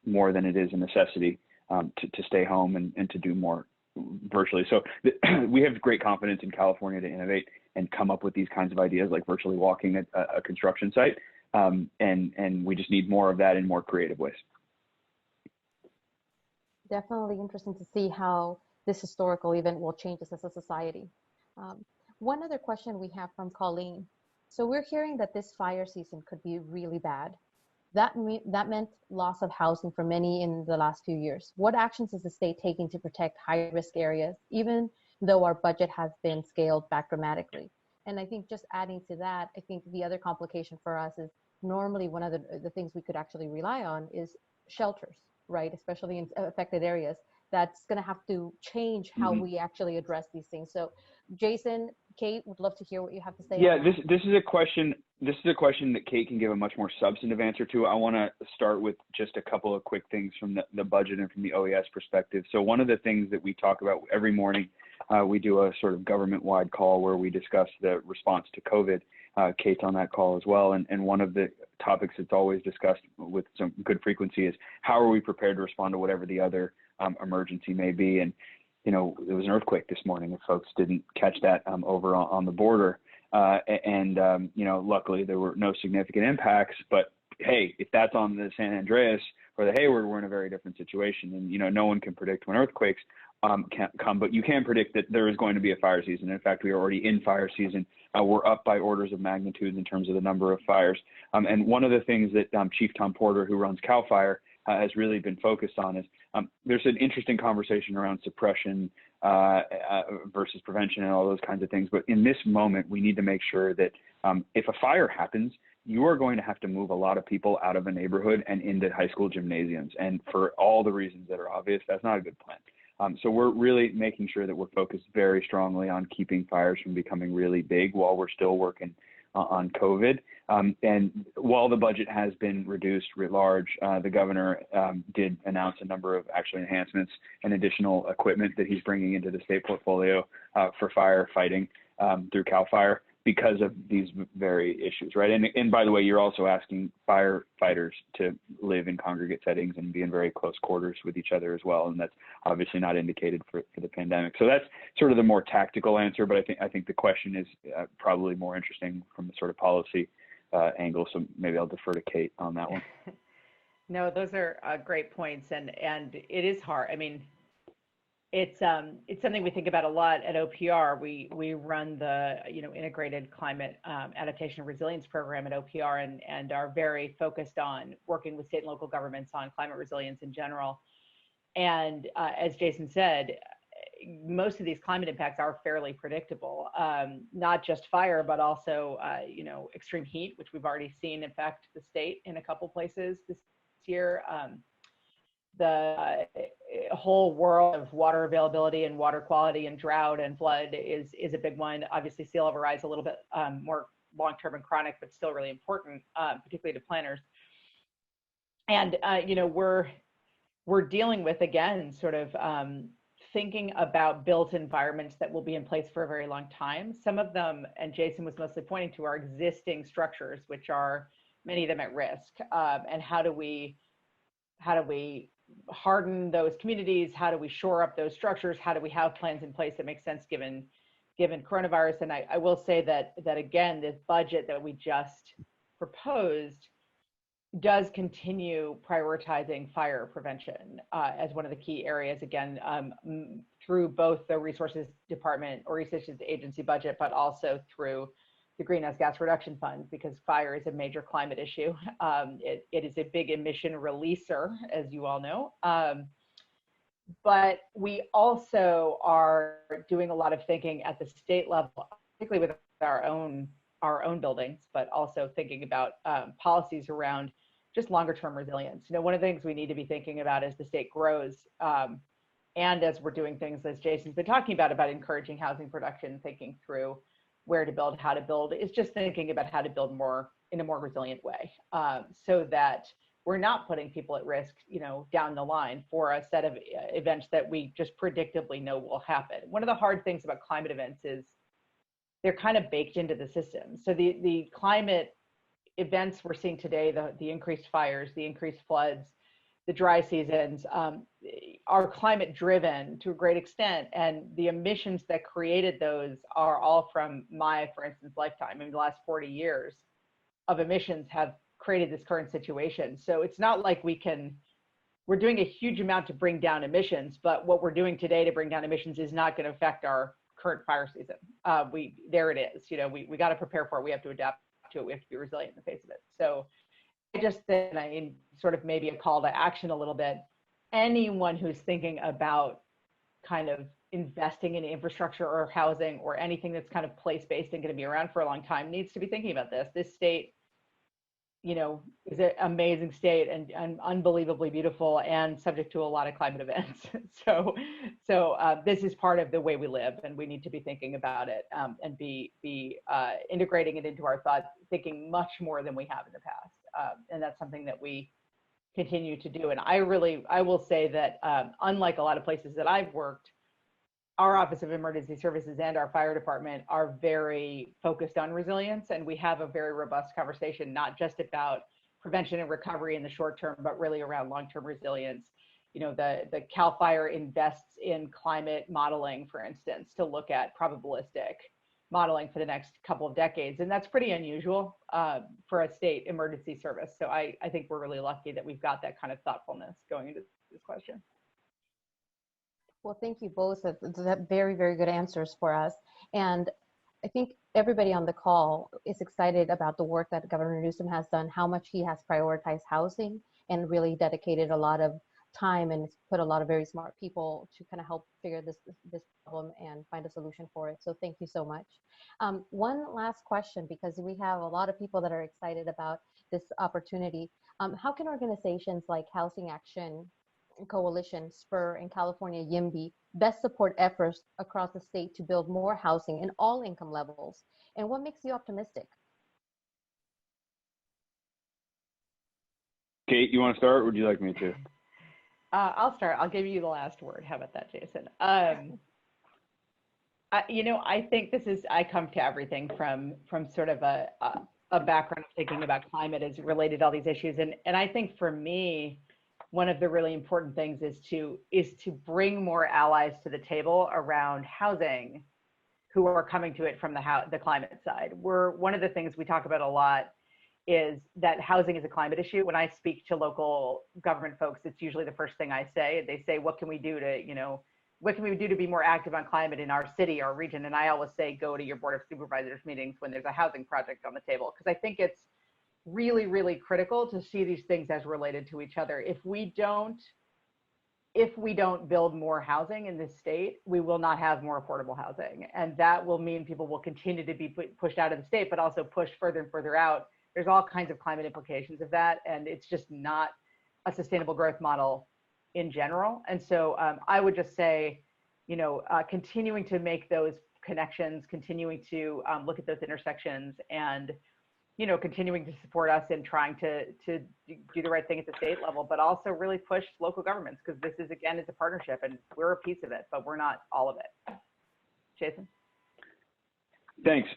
more than it is a necessity to stay home and to do more virtually. So we have great confidence in California to innovate and come up with these kinds of ideas like virtually walking a construction site, and we just need more of that in more creative ways. Definitely interesting to see how this historical event will change us as a society. One other question we have from Colleen. So we're hearing that this fire season could be really bad. That meant loss of housing for many in the last few years. What actions is the state taking to protect high-risk areas, even though our budget has been scaled back dramatically? And I think just adding to that, I think the other complication for us is normally one of the things we could actually rely on is shelters, right? Especially in affected areas. That's going to have to change how we actually address these things. So Jason, Kate, would love to hear what you have to say. Yeah, this is a question that Kate can give a much more substantive answer to. I want to start with just a couple of quick things from the budget and from the OES perspective. So one of the things that we talk about every morning, we do a sort of government-wide call where we discuss the response to COVID. Kate's on that call as well. And one of the topics that's always discussed with some good frequency is how are we prepared to respond to whatever the other emergency may be. And there was an earthquake this morning, if folks didn't catch that over on the border. Luckily there were no significant impacts, but hey, if that's on the San Andreas or the Hayward, we're in a very different situation. And, no one can predict when earthquakes can come, but you can predict that there is going to be a fire season. In fact, we are already in fire season. We're up by orders of magnitude in terms of the number of fires. And one of the things that Chief Tom Porter, who runs CAL FIRE, has really been focused on is there's an interesting conversation around suppression versus prevention and all those kinds of things. But in this moment, we need to make sure that if a fire happens, you are going to have to move a lot of people out of a neighborhood and into high school gymnasiums. And for all the reasons that are obvious, that's not a good plan. So we're really making sure that we're focused very strongly on keeping fires from becoming really big while we're still working on COVID. And while the budget has been reduced writ large, the governor did announce a number of actually enhancements and additional equipment that he's bringing into the state portfolio for firefighting through CAL FIRE because of these very issues, right? And by the way, you're also asking firefighters to live in congregate settings and be in very close quarters with each other as well, and that's obviously not indicated for the pandemic. So that's sort of the more tactical answer, but I think the question is probably more interesting from the sort of policy angle. So maybe I'll defer to Kate on that one. No, those are great points, and it is hard. I mean, it's something we think about a lot at OPR. We run the integrated climate adaptation and resilience program at OPR, and are very focused on working with state and local governments on climate resilience in general. And as Jason said, most of these climate impacts are fairly predictable, not just fire, but also extreme heat, which we've already seen affect the state in a couple places this year. The whole world of water availability and water quality and drought and flood is a big one. Obviously, sea level rise a little bit more long-term and chronic, but still really important, particularly to planners. And we're dealing with, again, sort of thinking about built environments that will be in place for a very long time. Some of them, and Jason was mostly pointing to, are existing structures, which are many of them at risk. And how do we harden those communities? How do we shore up those structures? How do we have plans in place that make sense given coronavirus? And I will say that again, this budget that we just proposed does continue prioritizing fire prevention as one of the key areas, again, through both the resources department or resources agency budget, but also through the Greenhouse Gas Reduction Fund, because fire is a major climate issue. It is a big emission releaser, as you all know. But we also are doing a lot of thinking at the state level, particularly with our own buildings, but also thinking about policies around just longer term resilience. One of the things we need to be thinking about as the state grows, and as we're doing things, as Jason's been talking about encouraging housing production, thinking through where to build, how to build, is just thinking about how to build more in a more resilient way, so that we're not putting people at risk, down the line for a set of events that we just predictably know will happen. One of the hard things about climate events is they're kind of baked into the system. So the climate events we're seeing today, the increased fires, the increased floods, the dry seasons, are climate driven to a great extent. And the emissions that created those are all from my, for instance, lifetime. I mean, the last 40 years of emissions have created this current situation. So it's not like we're doing a huge amount to bring down emissions, but what we're doing today to bring down emissions is not going to affect our current fire season. There it is. We got to prepare for it. We have to adapt to it. We have to be resilient in the face of it. So I just think, sort of maybe a call to action a little bit, anyone who's thinking about kind of investing in infrastructure or housing or anything that's kind of place-based and going to be around for a long time needs to be thinking about this. This state, is an amazing state and unbelievably beautiful and subject to a lot of climate events. So this is part of the way we live, and we need to be thinking about it and be integrating it into our thoughts, thinking much more than we have in the past. And that's something that we continue to do. And I will say that unlike a lot of places that I've worked, our Office of Emergency Services and our fire department are very focused on resilience, and we have a very robust conversation, not just about prevention and recovery in the short term, but really around long-term resilience. The CAL FIRE invests in climate modeling, for instance, to look at probabilistic modeling for the next couple of decades, and that's pretty unusual for a state emergency service. So I think we're really lucky that we've got that kind of thoughtfulness going into this question. Well, thank you both. That very, very good answers for us. And I think everybody on the call is excited about the work that Governor Newsom has done, how much he has prioritized housing and really dedicated a lot of time and put a lot of very smart people to kind of help figure this problem and find a solution for it. So thank you so much. One last question, because we have a lot of people that are excited about this opportunity. How can organizations like Housing Action Coalition, SPUR, and California YIMBY best support efforts across the state to build more housing in all income levels? And what makes you optimistic? Kate, you want to start, or would you like me to? I'll start. I'll give you the last word. How about that, Jason? I think I come to everything from sort of a background of thinking about climate as related to all these issues. And I think for me, one of the really important things is to bring more allies to the table around housing who are coming to it from the climate side. One of the things we talk about a lot is that housing is a climate issue. When I speak to local government folks, it's usually the first thing I say. They say, what can we do to, what can we do to be more active on climate in our city or region? And I always say, go to your Board of Supervisors meetings when there's a housing project on the table, because I think it's really, really critical to see these things as related to each other. If we don't build more housing in this state, we will not have more affordable housing. And that will mean people will continue to be pushed out of the state, but also pushed further and further out. There's all kinds of climate implications of that. And it's just not a sustainable growth model in general. And so I would just say, continuing to make those connections, continuing to look at those intersections, and continuing to support us in trying to do the right thing at the state level, but also really push local governments, because this is, again, it's a partnership and we're a piece of it, but we're not all of it. Jason? Thanks.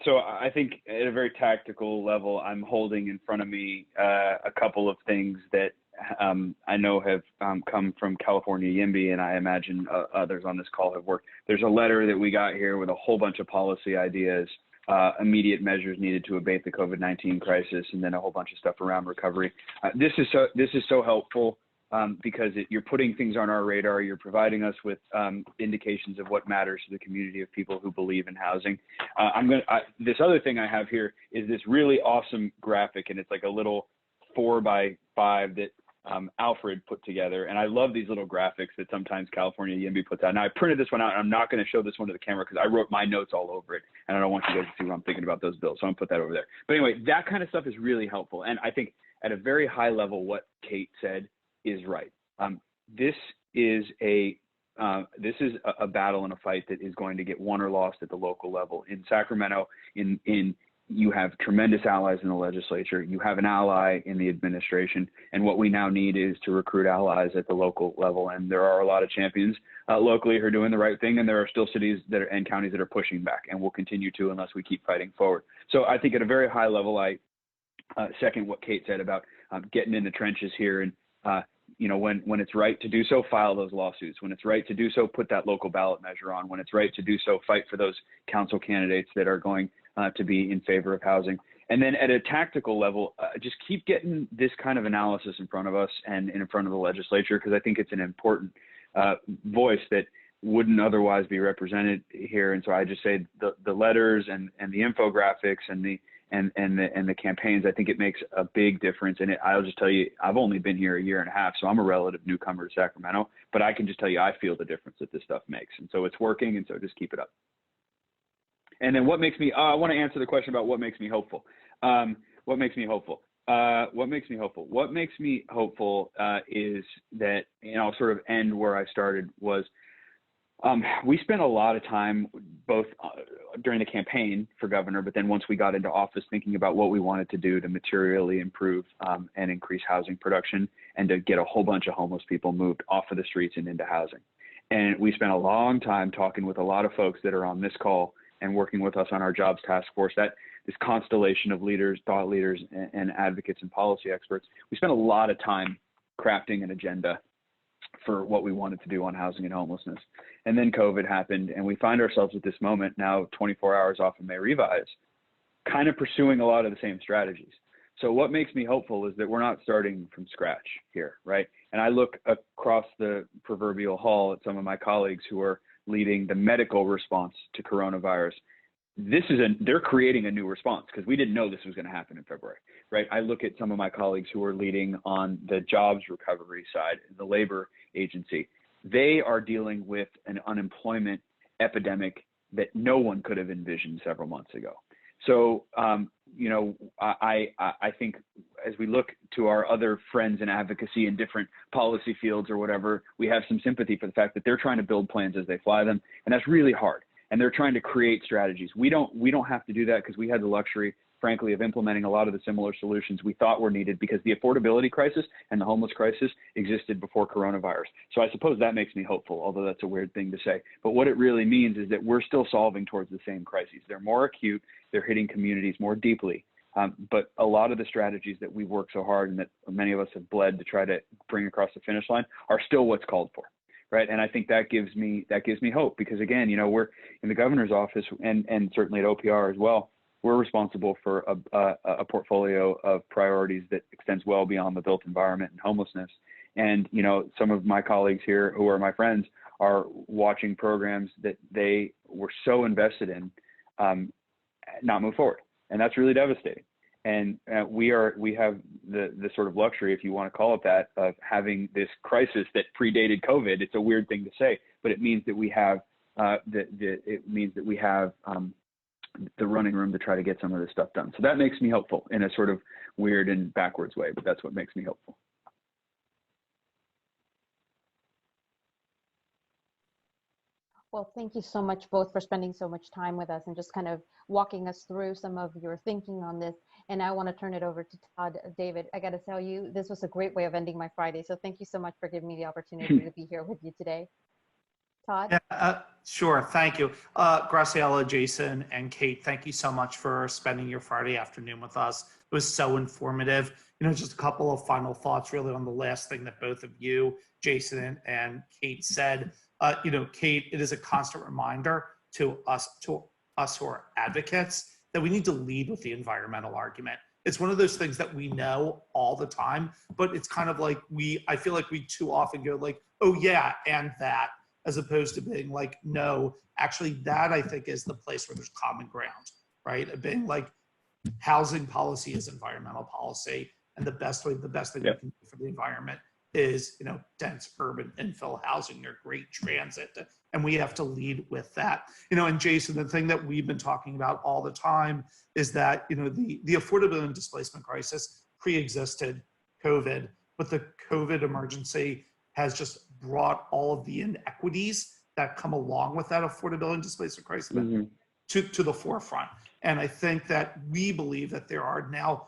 So I think at a very tactical level, I'm holding in front of me a couple of things that I know have come from California YIMBY, and I imagine others on this call have worked. There's a letter that we got here with a whole bunch of policy ideas, immediate measures needed to abate the COVID-19 crisis, and then a whole bunch of stuff around recovery. This is so helpful because you're putting things on our radar. You're providing us with indications of what matters to the community of people who believe in housing. This other thing I have here is this really awesome graphic, and it's like a little 4x5 that Alfred put together. And I love these little graphics that sometimes California YIMBY puts out. Now I printed this one out, and I'm not going to show this one to the camera because I wrote my notes all over it, and I don't want you guys to see what I'm thinking about those bills. So I'm going to put that over there. But anyway, that kind of stuff is really helpful. And I think at a very high level, what Kate said is right. This is a battle and a fight that is going to get won or lost at the local level. In Sacramento, you have tremendous allies in the legislature. You have an ally in the administration. And what we now need is to recruit allies at the local level. And there are a lot of champions locally who are doing the right thing. And there are still cities and counties that are pushing back, and will continue to unless we keep fighting forward. So I think at a very high level, I second what Kate said about getting in the trenches here. And, when it's right to do so, file those lawsuits. When it's right to do so, put that local ballot measure on. When it's right to do so, fight for those council candidates that are going to be in favor of housing. And then at a tactical level, just keep getting this kind of analysis in front of us and in front of the legislature, because I think it's an important voice that wouldn't otherwise be represented here. And so I just say the letters and the infographics and the campaigns, I think it makes a big difference. And I'll just tell you, I've only been here a year and a half, so I'm a relative newcomer to Sacramento, but I can just tell you, I feel the difference that this stuff makes. And so it's working, and so just keep it up. And then what makes me, I want to answer the question about what makes me hopeful. What makes me hopeful? What makes me hopeful? What makes me hopeful is that, and I'll sort of end where I started, was we spent a lot of time both during the campaign for governor, but then once we got into office, thinking about what we wanted to do to materially improve and increase housing production, and to get a whole bunch of homeless people moved off of the streets and into housing. And we spent a long time talking with a lot of folks that are on this call and working with us on our jobs task force, this constellation of leaders, thought leaders, and advocates and policy experts. We spent a lot of time crafting an agenda for what we wanted to do on housing and homelessness. And then COVID happened, and we find ourselves at this moment now, 24 hours off of May Revise, kind of pursuing a lot of the same strategies. So what makes me hopeful is that we're not starting from scratch here, right? And I look across the proverbial hall at some of my colleagues who are leading the medical response to coronavirus. They're creating a new response, because we didn't know this was going to happen in February, right? I look at some of my colleagues who are leading on the jobs recovery side, the labor agency. They are dealing with an unemployment epidemic that no one could have envisioned several months ago. So, I think as we look to our other friends in advocacy in different policy fields or whatever, we have some sympathy for the fact that they're trying to build plans as they fly them. And that's really hard. And they're trying to create strategies. We don't have to do that, because we had the luxury, frankly, of implementing a lot of the similar solutions we thought were needed, because the affordability crisis and the homeless crisis existed before coronavirus. So I suppose that makes me hopeful, although that's a weird thing to say. But what it really means is that we're still solving towards the same crises. They're more acute, they're hitting communities more deeply. But a lot of the strategies that we've worked so hard and that many of us have bled to try to bring across the finish line are still what's called for. Right. And I think that gives me hope, because again, we're in the governor's office, and certainly at OPR as well, we're responsible for a portfolio of priorities that extends well beyond the built environment and homelessness. And, some of my colleagues here who are my friends are watching programs that they were so invested in not move forward. And that's really devastating. And we have the sort of luxury, if you want to call it that, of having this crisis that predated COVID. It's a weird thing to say, but it means that we have the running room to try to get some of this stuff done. So that makes me hopeful in a sort of weird and backwards way, but that's what makes me hopeful. Well, thank you so much both for spending so much time with us and just kind of walking us through some of your thinking on this. And I want to turn it over to Todd. David, I got to tell you, this was a great way of ending my Friday. So thank you so much for giving me the opportunity to be here with you today. Todd? Yeah, sure. Thank you. Graciela, Jason, and Kate, thank you so much for spending your Friday afternoon with us. It was so informative. Just a couple of final thoughts really on the last thing that both of you, Jason and Kate, said. Kate, it is a constant reminder to us who are advocates that we need to lead with the environmental argument. It's one of those things that we know all the time, but it's kind of like I feel like we too often go like, oh yeah, and that, as opposed to being like, no, actually that I think is the place where there's common ground, right? Of being like, housing policy is environmental policy, and the best thing we can do for the environment is, dense urban infill housing or great transit. And we have to lead with that. And Jason, the thing that we've been talking about all the time is that, the affordability and displacement crisis pre-existed COVID, but the COVID emergency has just brought all of the inequities that come along with that affordability and displacement crisis to the forefront. And I think that we believe that there are now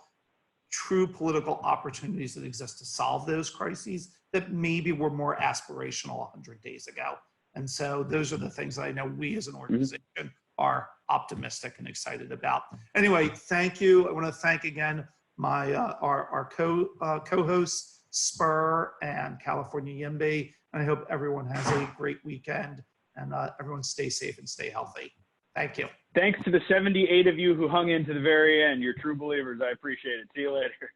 true political opportunities that exist to solve those crises that maybe were more aspirational 100 days ago. And so those are the things that I know we as an organization are optimistic and excited about. Anyway, thank you. I want to thank again my our co-hosts, Spur and California Yimby. And I hope everyone has a great weekend and everyone stay safe and stay healthy. Thank you. Thanks to the 78 of you who hung in to the very end. You're true believers. I appreciate it. See you later.